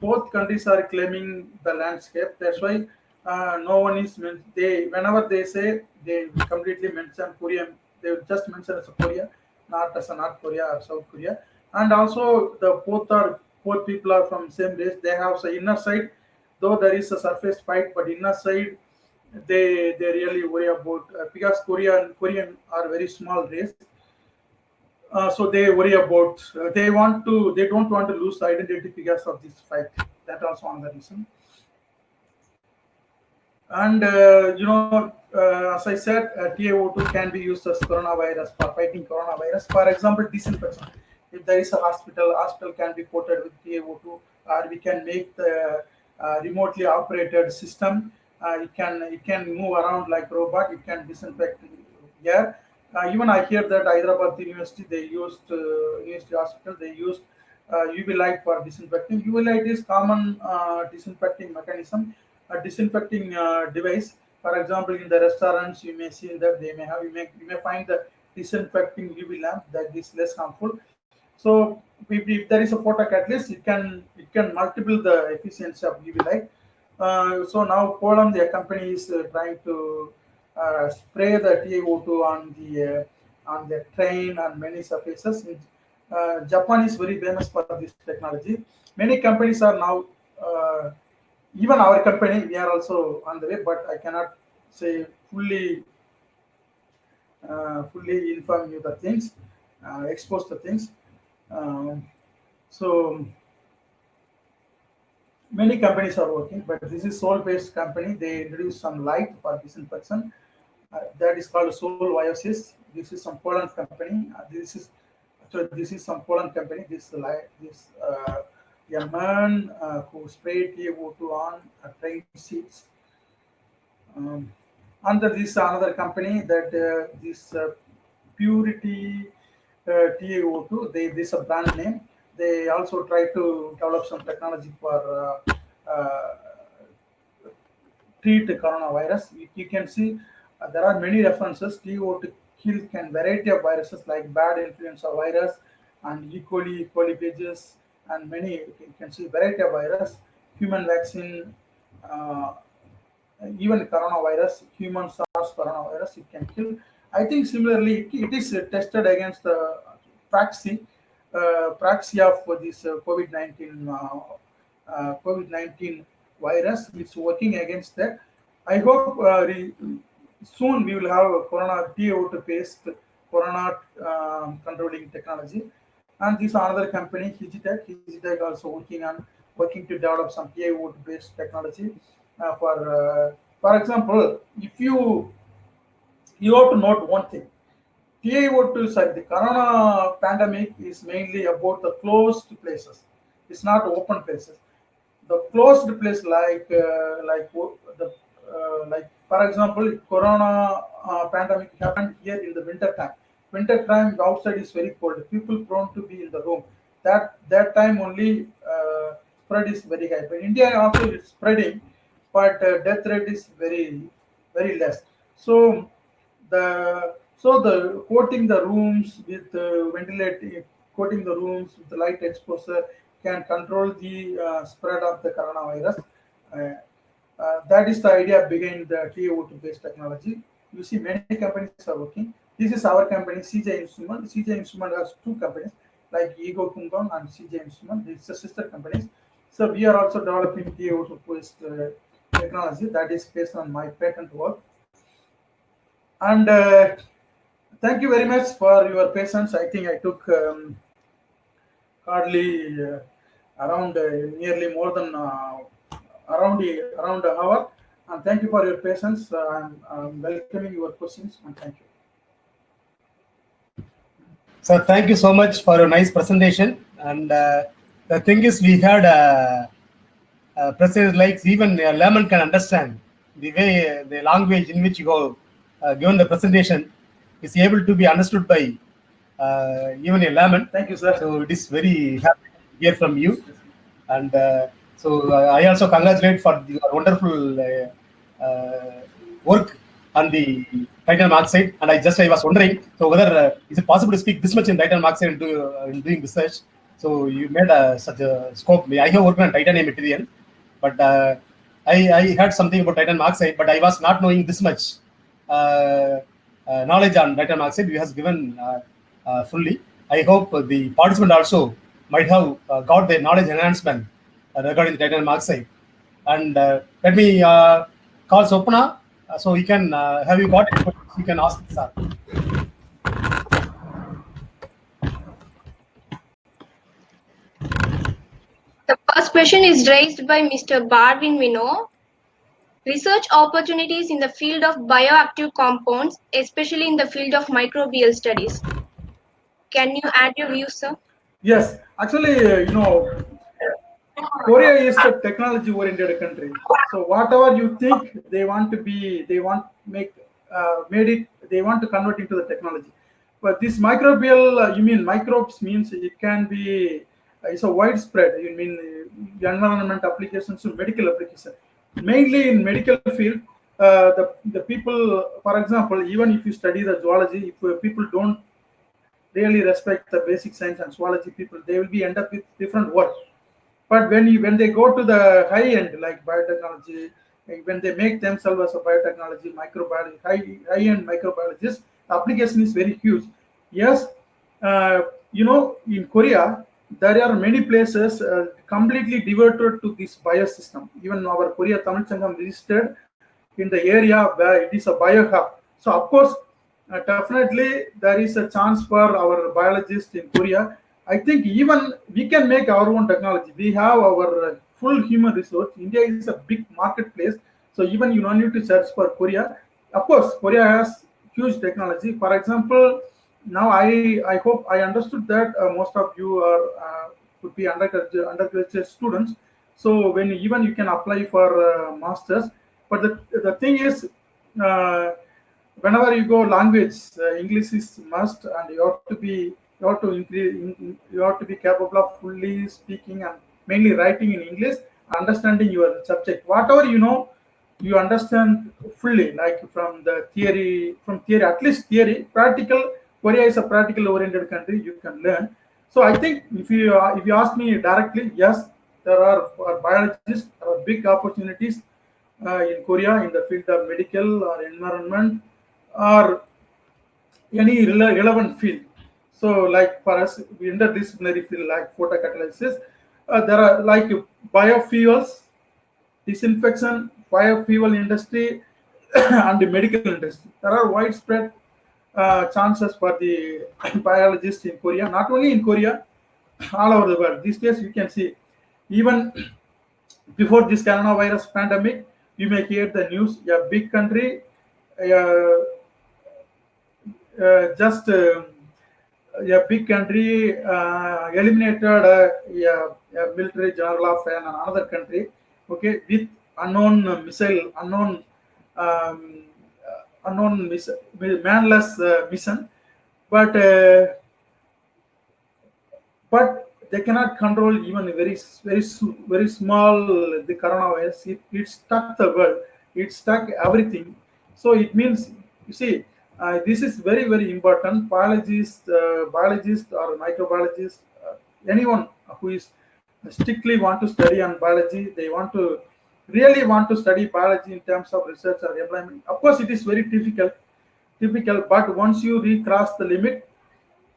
both countries are claiming the landscape. That's why no one is whenever they say, they completely mention Korea, they will just mention as a Korea, not as a North Korea or South Korea. And also both people are from same race. They have the inner side, though there is a surface fight, but inner side they really worry about, because Korean are very small race. So they worry about, they don't want to lose identity because of this fight. That also another reason. And as I said, TiO2 can be used as coronavirus for fighting coronavirus. For example, disinfection. If there is a hospital can be coated with TiO2, or we can make the remotely operated system. It can move around like robot. It can disinfect air. Even I hear that Hyderabad University they used University Hospital they used UV light for disinfecting. UV light is common disinfecting mechanism, a disinfecting device. For example, in the restaurants, you may see that they may have you may find the disinfecting UV lamp that is less harmful. So if there is a photocatalyst, it can multiple the efficiency of UV light. So now Poland, the company is trying to spray the TiO2 on the train and many surfaces. Japan is very famous for this technology. Many companies are now, even our company, we are also on the way, but I cannot say fully inform you the things, expose the things. Um, so many companies are working, but this is Seoul-based company. They introduced some light for disinfection. That is called Seoul Biosis. This is some Poland company. This is some Poland company. A man who sprayed TiO2 on train seats. Um, Under this another company that this Purity TiO2. This is a brand name. They also try to develop some technology for treat coronavirus. You can see there are many references. TiO2 kill can variety of viruses like bad influenza virus and E. coli pages, and many. You can see variety of virus, human vaccine, uh, even coronavirus, human SARS coronavirus, it can kill. I think similarly, it is tested against the praxi, of this COVID-19 virus. It's working against that. I hope soon we will have a corona TiO2 based corona controlling technology. And this another company, Higitech also working to develop some TiO2 based technology for example, if you have to note one thing. TiO2 side, the corona pandemic is mainly about the closed places. It's not open places. The closed place like for example, corona pandemic happened here in the winter time. Winter time, the outside is very cold. People prone to be in the room. That time only spread is very high. But India also is spreading, but death rate is very less. So the coating the rooms with ventilating, coating the rooms with the light exposure can control the spread of the coronavirus. Uh, that is the idea behind the TiO2 based technology. You see, many companies are working. This is our company, CJ Instrument. CJ Instrument has two companies like Ego Gumkang and CJ Instrument. It's a sister companies. So we are also developing TiO2 based technology that is based on my patent work. And thank you very much for your patience. I think I took hardly around nearly more than around an hour. And thank you for your patience. I'm welcoming your questions and thank you. So thank you so much for a nice presentation. And the thing is, we had president like even a layman can understand the way the language in which you go given the presentation is able to be understood by even a layman. Thank you, sir. So it is very happy to hear from you. And so I also congratulate for your wonderful work on the titanium oxide. And I was wondering, so whether is it possible to speak this much in titanium oxide in doing research? So you made such a scope. I have worked on titanium material, but I heard something about titanium oxide, but I was not knowing this much knowledge on titanium oxide. You has given fully. I hope the participant also might have got the knowledge enhancement regarding the titanium oxide. And let me call Sopana, so you can have you got it? You can ask, sir. The first question is raised by Mr. Barwin Vino. Research opportunities in the field of bioactive compounds, especially in the field of microbial studies. Can you add your views, sir? Yes, actually, Korea is a technology-oriented country. So whatever you think they want to be, they want make made it. They want to convert into the technology. But this microbial, you mean microbes means it can be. It's a widespread. You mean environment applications to medical application. Mainly in medical field, the people, for example, even if you study the zoology, if people don't really respect the basic science and zoology people, they will be end up with different work. But when they go to the high end like biotechnology, like when they make themselves as a biotechnology, microbiology, high end microbiologist, the application is very huge. Yes, in Korea there are many places completely devoted to this biosystem. Even our Korea Tamil Sangam registered in the area where it is a biohub. So of course, definitely there is a chance for our biologists in Korea. I think even we can make our own technology. We have our full human resource. India is a big marketplace, so even you don't need to search for Korea. Of course, Korea has huge technology. For example, now I hope I understood that most of you are could be undergraduate students. So when even you can apply for masters, but the thing is. Whenever you go language, English is must, and you have to be you have to increase you have to be capable of fully speaking and mainly writing in English, understanding your subject. Whatever you know, you understand fully, like from theory, at least theory. Practical, Korea is a practical oriented country. You can learn. So I think if you ask me directly, yes, there are for biologists big opportunities in Korea in the field of medical or environment or any relevant field. So, like for us, we interdisciplinary field like photocatalysis. There are like biofuels, disinfection, biofuel industry, and the medical industry. There are widespread chances for the biologists in Korea, not only in Korea, all over the world. These days, you can see even before this coronavirus pandemic, you may hear the news. A big country uh, just a big country eliminated a military general of another country, okay, with unknown missile, um, manless mission, but but they cannot control even very small the coronavirus. It stuck the world. It stuck everything. So it means you see this is very important. Biologist or microbiologist, anyone who is strictly want to study on biology, they want to really want to study biology in terms of research or employment. Of course, it is very difficult, but once you recross the limit,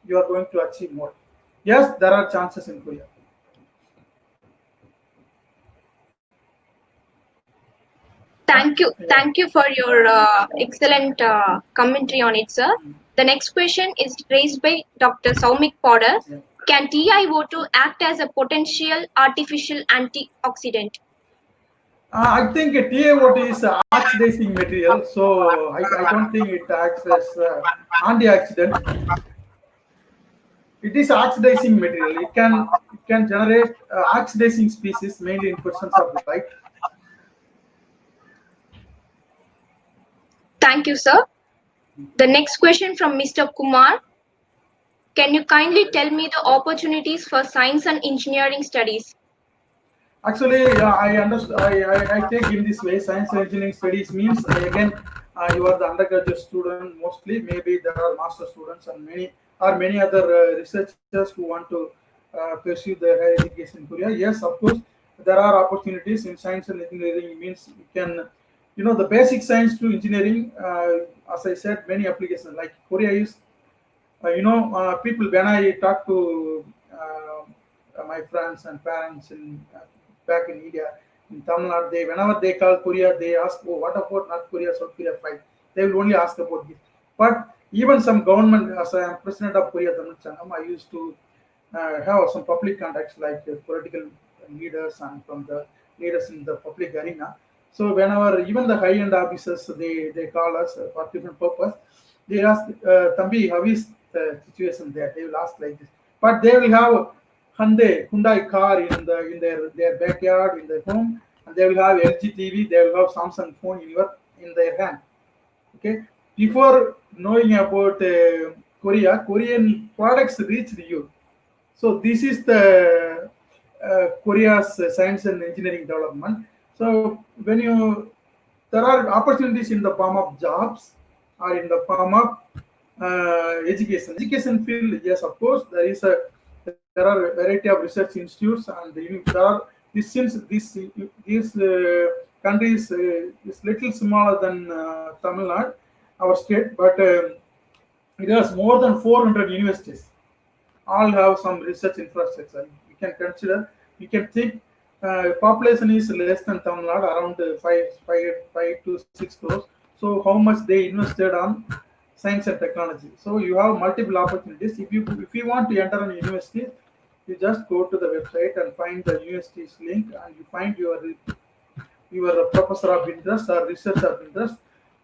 you are going to achieve more. Yes, there are chances in Korea. Yeah. Thank you for your excellent commentary on it, sir. The next question is raised by Dr. Soumik Poddar. Yeah. Can TiO2 act as a potential artificial antioxidant? I think TiO2 is oxidizing material, so I don't think it acts as antioxidant. It is oxidizing material. It can generate oxidizing species mainly in presence of light. Thank you, sir. The next question from Mr. Kumar. Can you kindly tell me the opportunities for science and engineering studies? Actually, I understand. I take in this way. Science and engineering studies means again, you are the undergraduate student mostly. Maybe there are master students and many other researchers who want to pursue their higher education in Korea. Yes, of course, there are opportunities in science and engineering. Means you can, the basic science to engineering. As I said, many applications like Korea is people when I talk to my friends and parents in back in India, in Tamil Nadu, whenever they call Korea, they ask, "Oh, what about North Korea, South Korea fight?" They will only ask about this. But even some government, as I am president of Korea Tamil Sangam, I used to have some public contacts like political leaders and from the leaders in the public arena. So whenever even the high-end officers, they call us for different purpose. They ask, Tambi, how is the situation there? They will ask like this. But they will have Hyundai car in their backyard, in their home, and they will have LG TV, they will have Samsung phone in their hand. Okay, before knowing about Korean products reached you. So this is the Korea's science and engineering development. So when there are opportunities in the form of jobs or in the form of education field. Yes, of course, there are a variety of research institutes, and there are these countries is little smaller than Tamil Nadu, our state, but it has more than 400 universities. All have some research infrastructure. You can consider, you can think population is less than Tamil Nadu, around 5 to 6 crores. So how much they invested on science and technology. So you have multiple opportunities. If you want to enter an university, you just go to the website and find the university's link, and you find your professor of interest or research of interest,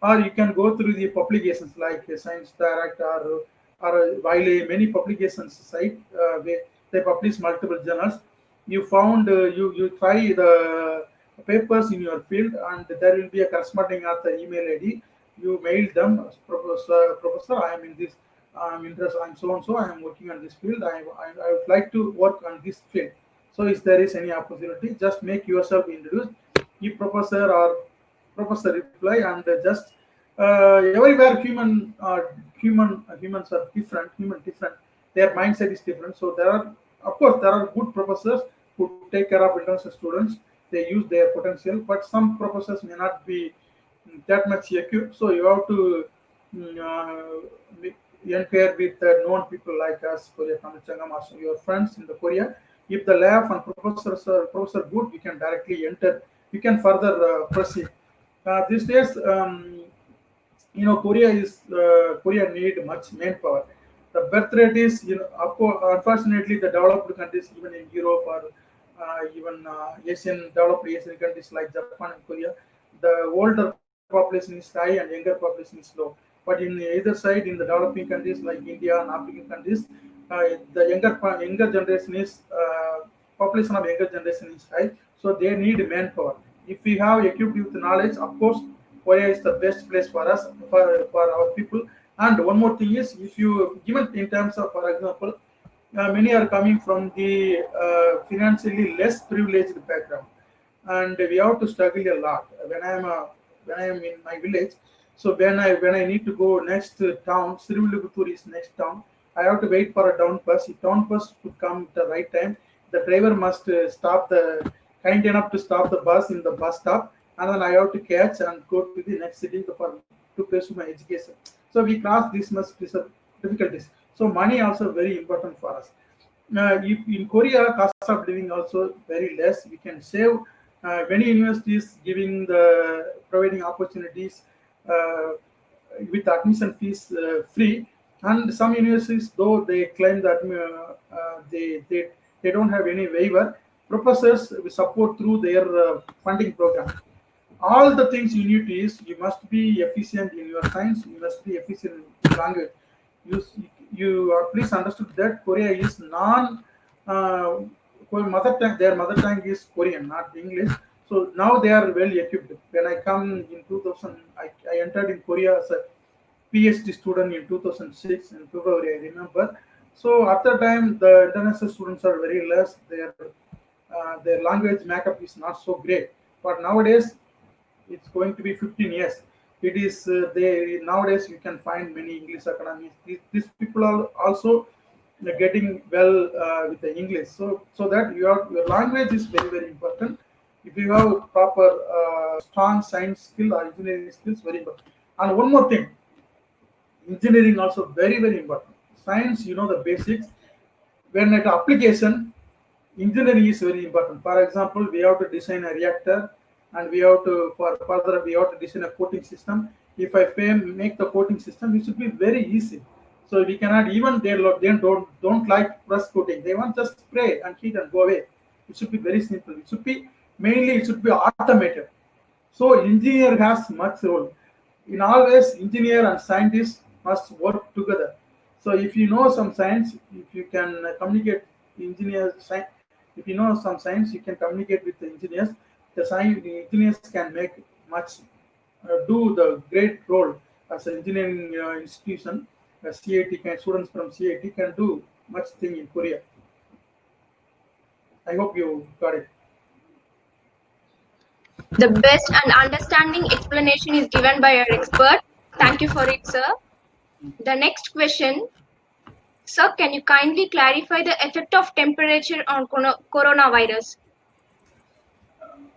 or you can go through the publications like Science Direct or Wiley, many publications site. They publish multiple journals. You found you try the papers in your field, and there will be a corresponding author email ID. You mail them, Professor, I am in this, I'm interested, I'm so and so, I am working on this field. I would like to work on this field. So if there is any opportunity, just make yourself introduced. If professor or professor reply, and just everywhere humans are different. Their mindset is different. So of course, there are good professors who take care of international students. They use their potential, but some professors may not be that much equipped. So you have to inquire with known people like us, KoreaPresident, Sangam, or your friends in the Korea. If the lab and professor good, you can directly enter. You can further proceed. These days, Korea need much manpower. The birth rate is, of course, unfortunately, the developed countries, even in Europe or even developed Asian countries like Japan and Korea, the older population is high and younger population is low. But in either side, in the developing countries like India and African countries, the younger generation is population of younger generation is high, so they need manpower. If we have equipped with knowledge, of course, Korea is the best place for us, for our people. And one more thing is, if you given in terms of, for example, many are coming from the financially less privileged background, and we have to struggle a lot. When I am in my village, so when I need to go next town, Sirivilliputtur is next town, I have to wait for a town bus. If town bus would come at the right time, the driver must kind enough to stop the bus in the bus stop, and then I have to catch and go to the next city to pursue my education. So we cross these much difficulties. So money also very important for us. If in Korea, cost of living also very less. We can save. Many universities providing opportunities with admission fees free, and some universities, though they claim that they don't have any waiver, professors will support through their funding program. All the things you need is, you must be efficient in your science, you must be efficient in language. You please understood that Korea is mother tongue. Their mother tongue is Korean, not English. So now they are well equipped. When I come in 2000, I entered in Korea as a PhD student in 2006 in February, I remember. So at the time, the international students are very less. Their language makeup is not so great. But nowadays, it's going to be 15 years. It is nowadays you can find many English academies. These people are also getting well with the English. So that your language is very, very important. If you have proper strong science skill or engineering skills, very important. And one more thing, engineering also very, very important. Science, the basics. When at application, engineering is very important. For example, we have to design a reactor, and we have to design a coating system. If I make the coating system, it should be very easy. So we cannot, even they don't like press coating. They want just spray and heat and go away. It should be very simple. It should be automated. So engineer has much role. In always, engineer and scientist must work together. So if you know some science, if you can communicate engineers, if you know some science, you can communicate with the engineers. The engineers can make much, do the great role as an engineering institution. CIT can, students from CIT can do much thing in Korea. I hope you got it. The best and understanding explanation is given by our expert. Thank you for it, sir. The next question. Sir, can you kindly clarify the effect of temperature on coronavirus?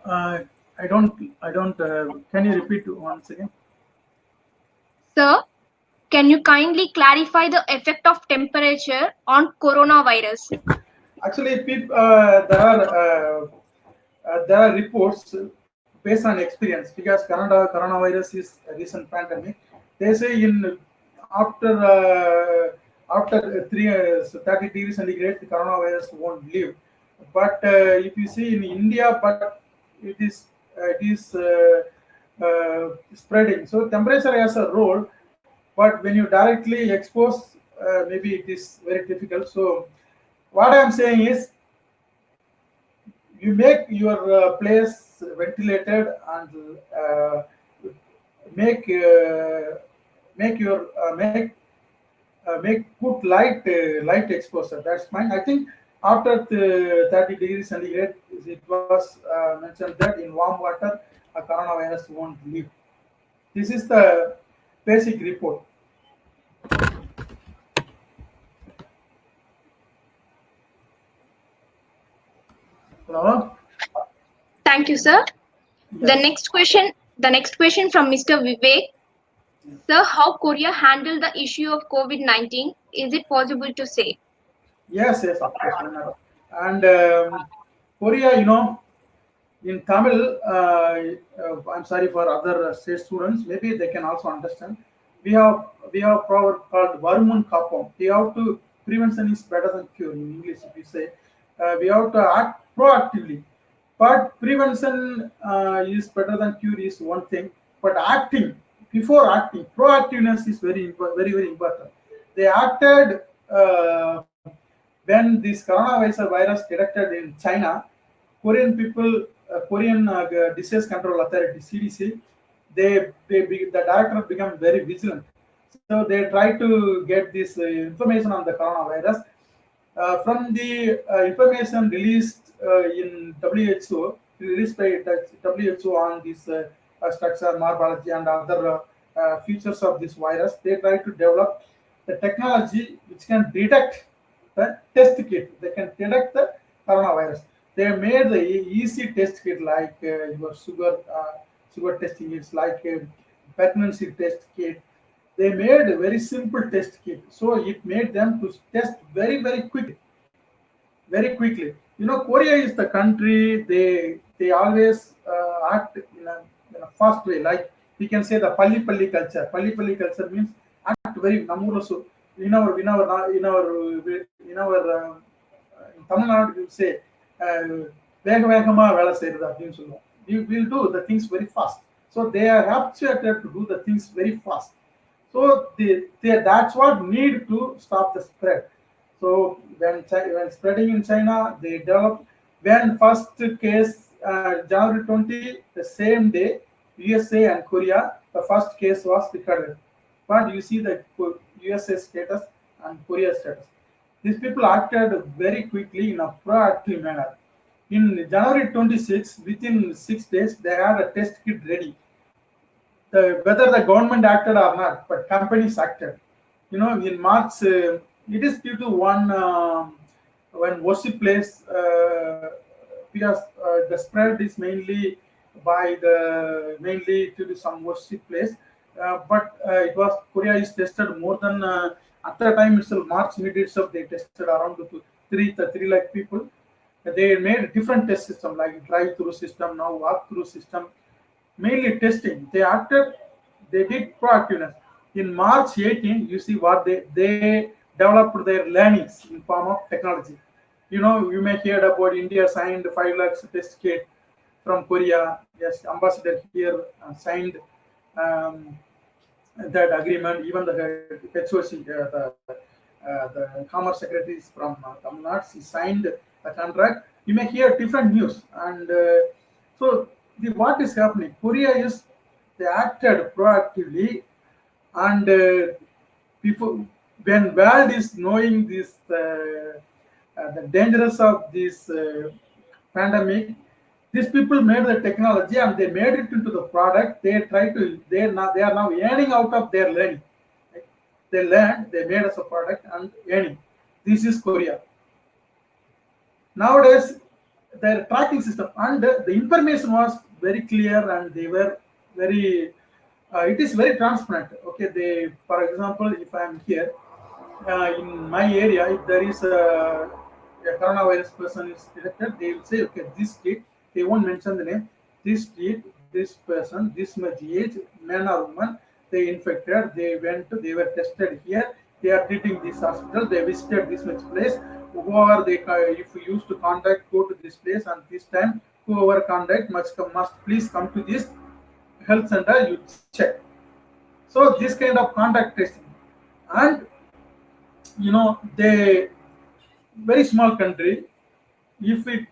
I don't. Can you repeat once again? Sir, can you kindly clarify the effect of temperature on coronavirus? Actually, there are reports based on experience, because coronavirus is a recent pandemic. They say in after 30 degrees centigrade, the coronavirus won't live. But if you see in India, but it is spreading. So temperature has a role, but when you directly expose, maybe it is very difficult. So what I am saying is, you make your place ventilated and make make your make good light exposure. That's fine. I think after the 30 degrees centigrade, it was mentioned that in warm water, a coronavirus won't live. This is the basic report. Hello? Thank you, sir. Yes. The next question from Mr. Vivek. Sir, how Korea handled the issue of COVID-19? Is it possible to say? Yes, of course. Why not? And Korea, in Tamil, I'm sorry for other state students, maybe they can also understand. We have proverb called Varumun Kapam. We have to, prevention is better than cure in English, if you say. We have to act proactively. But prevention is better than cure is one thing. But before acting, proactiveness is very, very important. They acted when this coronavirus virus detected in China. Korean people, Korean Disease Control Authority (CDC), the director become very vigilant. So they try to get this information on the coronavirus from the information released in WHO, released by WHO on this structure, morphology, and other features of this virus. They try to develop the technology which can detect the test kit. They can detect the coronavirus. They made the easy test kit like your sugar testing. It's like a pregnancy test kit. They made a very simple test kit, so it made them to test very, very quickly. Very quickly. Korea is the country, they always act in a fast way. Like we can say the Palli Palli culture. Palli Palli culture means act very namurasu. In Tamil Nadu we say வேக வேகமா வேலை செய்யறது அப்படின்னு சொல்லுவோம். We will do the things very fast. So they are habituated to do the things very fast. So that's what need to stop the spread. So when spreading in China, they developed, when first case January 20, the same day, USA and Korea, the first case was recorded. But you see the USA status and Korea status. These people acted very quickly in a proactive manner. In January 26, within 6 days, they had a test kit ready. Whether the government acted or not, but companies acted. In March, it is due to one worship place, because the spread is mainly due to some worship place. But it was Korea is tested more than at the time itself, March mid itself, they tested around 3 lakh people. They made different test system like drive-through system, now walk-through system. Mainly testing. They did proactiveness. In March 18, you see what they developed their learnings in form of technology. You may hear about India signed 5 lakhs test kit. from Korea. Yes, ambassador here signed that agreement. Even the HOC, the Commerce Secretary is from Tamil Nadu, he signed the contract. You may hear different news, and so what is happening? Korea is they acted proactively, and people when world is knowing this the dangerous of this pandemic, these people made the technology and they made it into the product. They are now earning out of their learning. Right? They learned, they made us a product and earning. This is Korea. Nowadays, their tracking system and the information was very clear, and they were very. It is very transparent. Okay, they, for example, if I am here in my area, if there is a coronavirus person is detected, they will say, okay, this kid, they won't mention the name, this kid, this person, this much age, man or woman, they infected, they were tested here, they are treating this hospital, they visited this much place, whoever they, if you used to contact, go to this place, and this time, whoever contact must please come to this health center, you check. So this kind of contact tracing, and they very small country. If the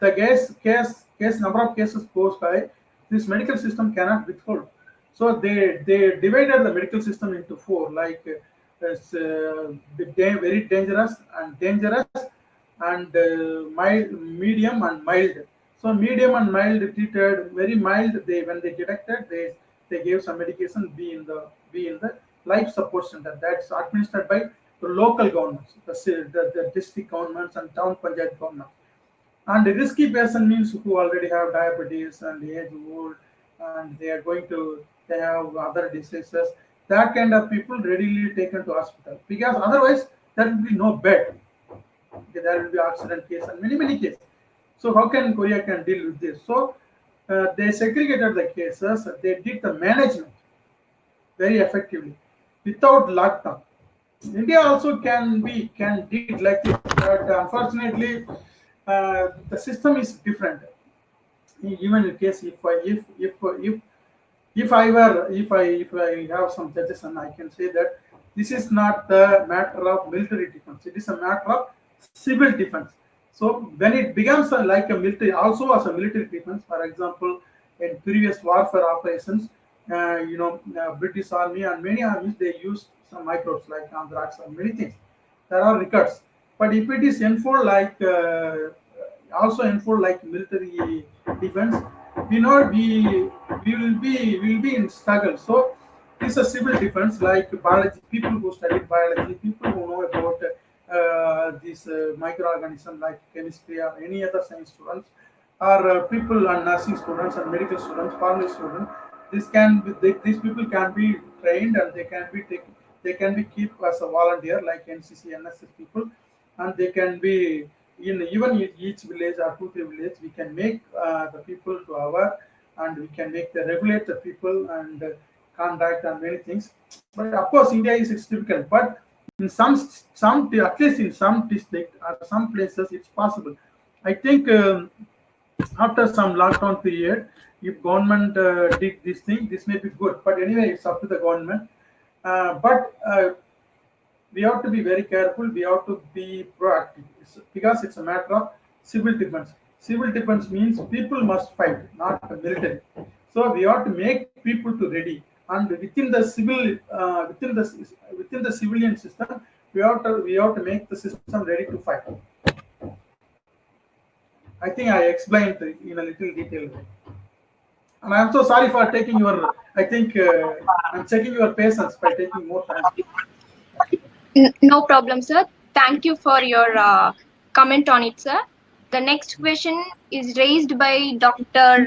case number of cases goes high, this medical system cannot withhold. So they divided the medical system into four, like very dangerous and mild, medium and mild. So medium and mild treated, very mild. When they detected, they gave some medication. Be in the life support center that's administered by the local governments, the district governments and town panchayat governments. And the risky person means who already have diabetes and age old, and they have other diseases. That kind of people readily taken to hospital, because otherwise there will be no bed. Okay, there will be accident case and many cases. So how can Korea can deal with this? So they segregated the cases. They did the management very effectively without lockdown. India also can do it like this, but unfortunately, the system is different. Even in case if I have some suggestion, I can say that this is not the matter of military defense. It is a matter of civil defense. So when it becomes like a military, also as a military defense, for example, in previous warfare operations, British Army and many armies, they use some microbes like anthrax and many things. There are records. But if it is enforced like also enforced like military defense, we will be in struggle. So it's a civil defense like biology. People who study biology, people who know about these microorganisms like chemistry or any other science students, or people and nursing students and medical students, pharmacy students. These people can be trained, and they can be kept as a volunteer like NCC, NSS people, and they can be in each village or 2-3 villages. We can make the people to aware, and we can regulate the people and conduct and many things. But of course, India is difficult. But in some at least in some district or some places, it's possible. I think after some lockdown period, if government did this thing, this may be good. But anyway, it's up to the government. But we have to be very careful. We have to be proactive, because it's a matter of civil defense. Civil defense means people must fight, not the military. So we have to make people to ready, and within the civilian system, we have to make the system ready to fight. I think I explained in a little detail. And I'm so sorry for taking your. I think I'm checking your patience by taking more time. No problem, sir. Thank you for your comment on it, sir. The next question is raised by Dr.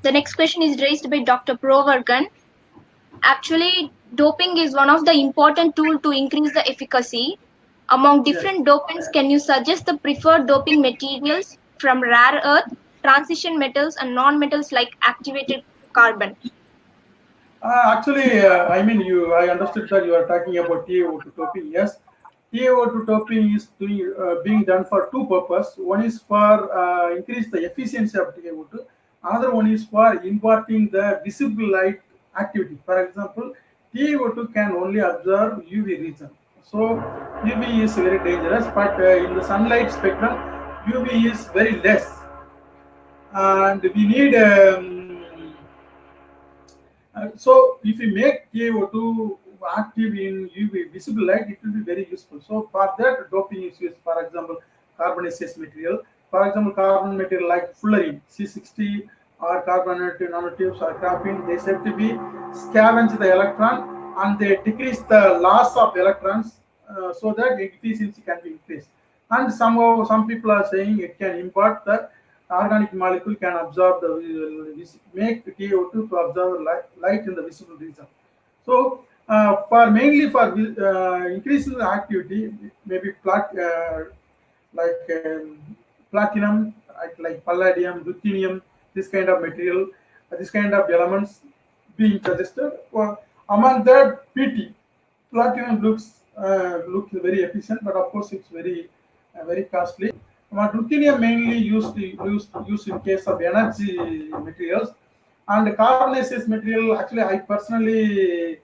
The next question is raised by Dr. Provargan. Actually, doping is one of the important tools to increase the efficacy. Among different dopants, can you suggest the preferred doping materials from rare earth, transition metals, and non-metals like activated carbon? Actually, I understood that you are talking about TiO2 doping. Yes, TiO2 doping is being done for two purposes. One is for increase the efficiency of TiO2. Another one is for imparting the visible light activity. For example, TiO2 can only absorb UV region. So UV is very dangerous, but in the sunlight spectrum, UV is very less, and we need. So if we make TiO2 active in UV visible light, it will be very useful. So for that, doping is used. For example, carbonaceous material. For example, carbon material like fullerene, C60 or carbon nanotubes or graphene, they said to be scavenge the electron and they decrease the loss of electrons so that efficiency can be increased. And somehow some people are saying it can impart the organic molecule can absorb the make TiO2 to absorb the light in the visible region. So for mainly for increasing the activity, maybe like platinum, like palladium, ruthenium, this kind of material, this kind of elements being suggested. Among that, PT, platinum looks very efficient, but of course it's very costly. But ruthenium mainly used in case of energy materials, and carbonaceous material. Actually, I personally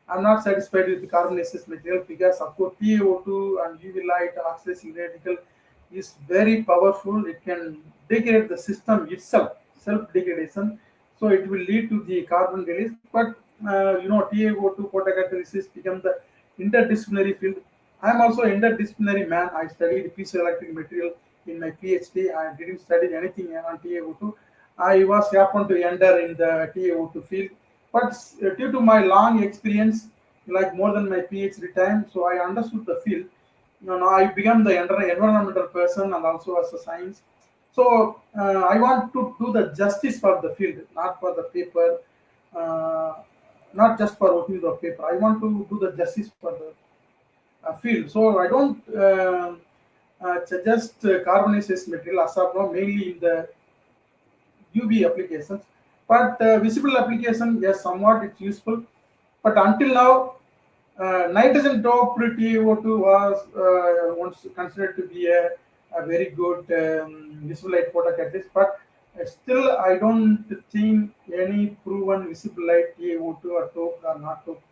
I'm not satisfied with the carbonaceous material because of course TiO2 and UV light oxidizing radical is very powerful. It can degrade the system itself, self degradation. So it will lead to the carbon release. But TiO2 photocatalysis become the interdisciplinary field. I am also interdisciplinary man. I studied piezoelectric material in my PhD. I didn't study anything on TiO2. I was happened to enter in the TiO2 field, but due to my long experience, like more than my PhD time, so I understood the field. Now I became the environmental person and also as a science. So I want to do the justice for the field, not for the paper, uh, not just for working the paper. I want to do the justice for the field. So I don't suggest carbonaceous material as of now, mainly in the UV applications. But visible application, yes, somewhat it's useful. But until now, nitrogen doped TiO2 was once considered to be a very good visible light photocatalyst. But still, I don't think any proven visible light TiO2 or doped or not doped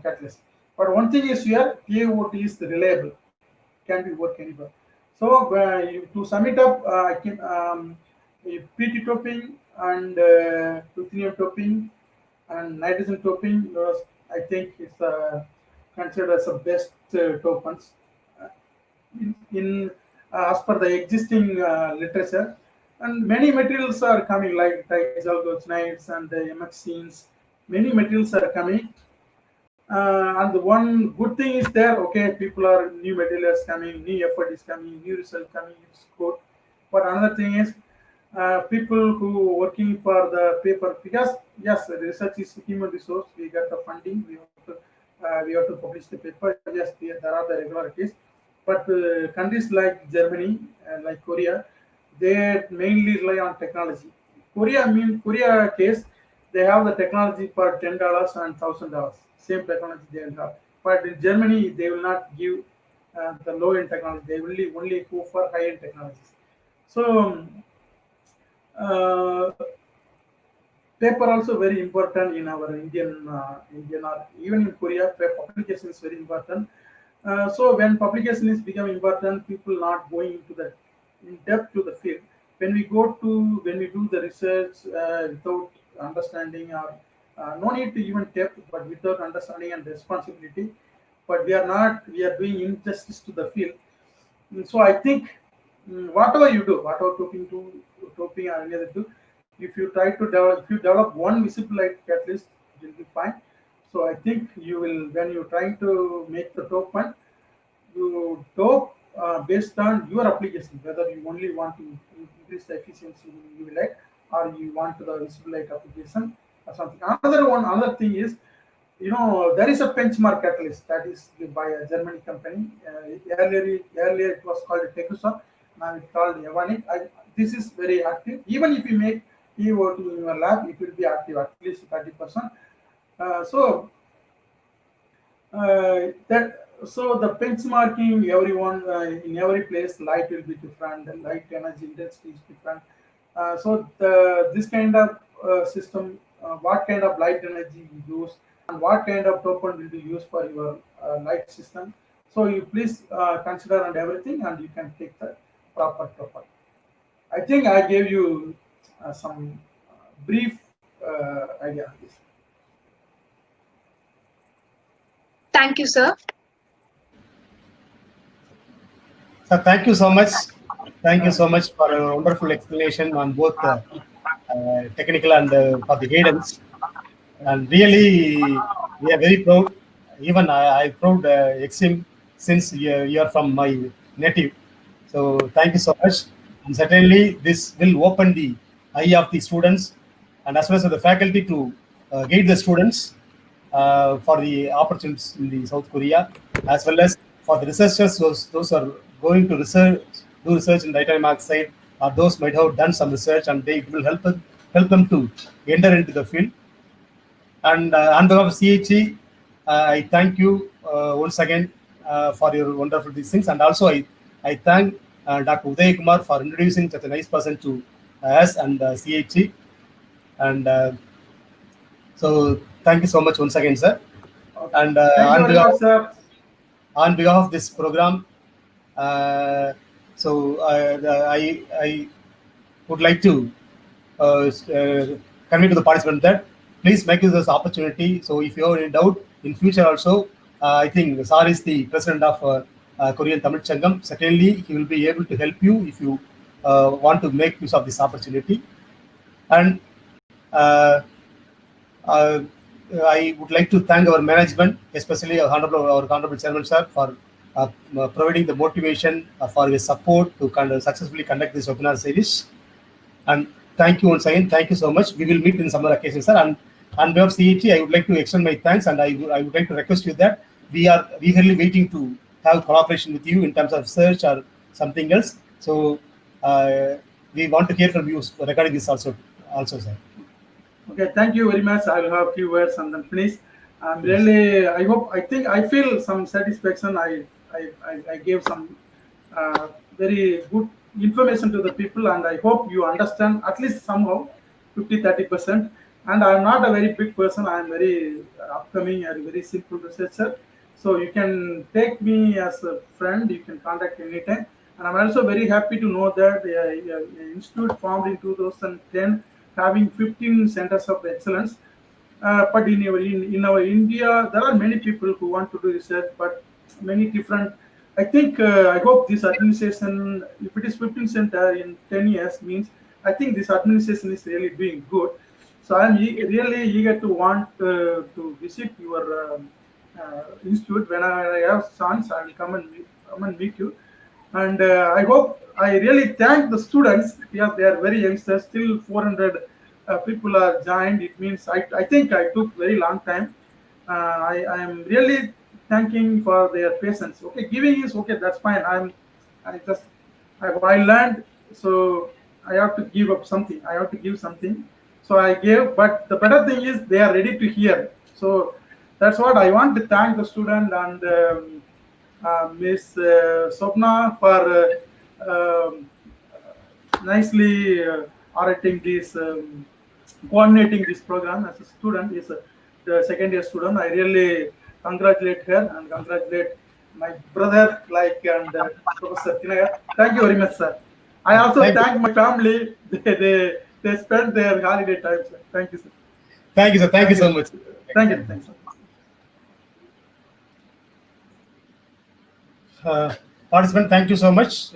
catalyst. But one thing is here, TiO2 is reliable, can be work anywhere. So to sum it up, I can PT topping and ruthenium topping and nitrogen topping. I think it's considered as the best topants in as per the existing literature. And many materials are coming like diisoglycinides and MXenes. Many materials are coming. And the one good thing is there, okay, people are new materials coming, new effort is coming, new result coming, it's good. But another thing is people who working for the paper, because yes, the research is human resource, we got the funding, we have to publish the paper. Yes, there are the regularities, but countries like Germany, like Korea, they mainly rely on technology. Korea case, they have the technology for $10 and $1,000. Same technology they will have. But in Germany, they will not give the low-end technology. They will only go for high-end technologies. So uh, paper also very important in our Indian or even in Korea. Publication is very important. So when publication is becoming important, people not going into the in depth to the field. When we do the research without understanding or no need to even depth, but without understanding and responsibility, but we are doing injustice to the field. So I think whatever you do, whatever topping or any other do, if you develop one visible light catalyst, it will be fine. So I think you will, when you're trying to make the toppant, you dope based on your application, whether you only want to increase the efficiency in UV light or you want the visible light application or something. Another thing is, there is a benchmark catalyst that is by a German company. Earlier it was called Tecusa, now it's called Evonik. This is very active. Even if you make TiO2 in your lab, it will be active at least 30%. So that so the benchmarking, everyone in every place, light will be different, the light energy intensity is different. This kind of system, what kind of light energy you use and what kind of token will be used for your light system. So you please consider and everything, and you can take the proper token. I think I gave you some brief idea on this. Thank you, sir. So thank you so much. Thank you so much for a wonderful explanation on both technical and for the guidance. And really, we are very proud. Even I proud Exim since you are from my native. So thank you so much. And certainly, this will open the eye of the students and as well as the faculty to guide the students for the opportunities in the South Korea, as well as for the researchers, those are going to do research in titanium oxide, or those might have done some research and they will help them to enter into the field. And on behalf of CHE, I thank you once again for your wonderful these things. And also I thank Dr. Uday Kumar for introducing such a nice person to us and CHE. And so thank you so much once again, sir. And on behalf of this program, I would like to convey to the participant that please make use of this opportunity. So if you have any doubt in future also, I think Sar is the president of Korean Tamil Sangam. Certainly, he will be able to help you if you want to make use of this opportunity. And I would like to thank our management, especially our honorable chairman sir, for providing the motivation for his support to successfully conduct this webinar series. And thank you once again. Thank you so much. We will meet in some other occasions, sir. And on behalf of CET, I would like to extend my thanks, and I would like to request you that we are eagerly waiting to have cooperation with you in terms of research or something else. So we want to hear from you regarding this also, sir. Okay, thank you very much. I will have a few words and then finish. Really, I feel some satisfaction. I gave some very good information to the people, and I hope you understand at least somehow 50-30%. And I'm not a very big person. I'm very upcoming and very simple researcher. So you can take me as a friend. You can contact anytime. And I'm also very happy to know that the institute formed in 2010, having 15 centers of excellence. But in our India, there are many people who want to do research, but many different. I think I hope this administration, if it is 15 center in 10 years, means I think this administration is really doing good. So I'm really eager to want to visit your institute. When I have chance, I will come and meet you. And I really thank the students. Yeah, they are very youngsters. Still 400 people are joined. It means I think I took very long time. I am really thanking for their patience. Okay, giving is okay. That's fine. I learned, so I have to give up something. I have to give something. So I gave. But the better thing is they are ready to hear. So that's what I want to thank the student and Miss Swapna for nicely orating this, coordinating this program as a student. Is the second year student. I really congratulate her and congratulate my brother and Professor Kinaya. Thank you very much, sir. I also thank my family. They spent their holiday time, sir. Thank you, sir. Thank you, sir. Thank you so much. Thank you. Thanks, sir. Participant, thank you so much.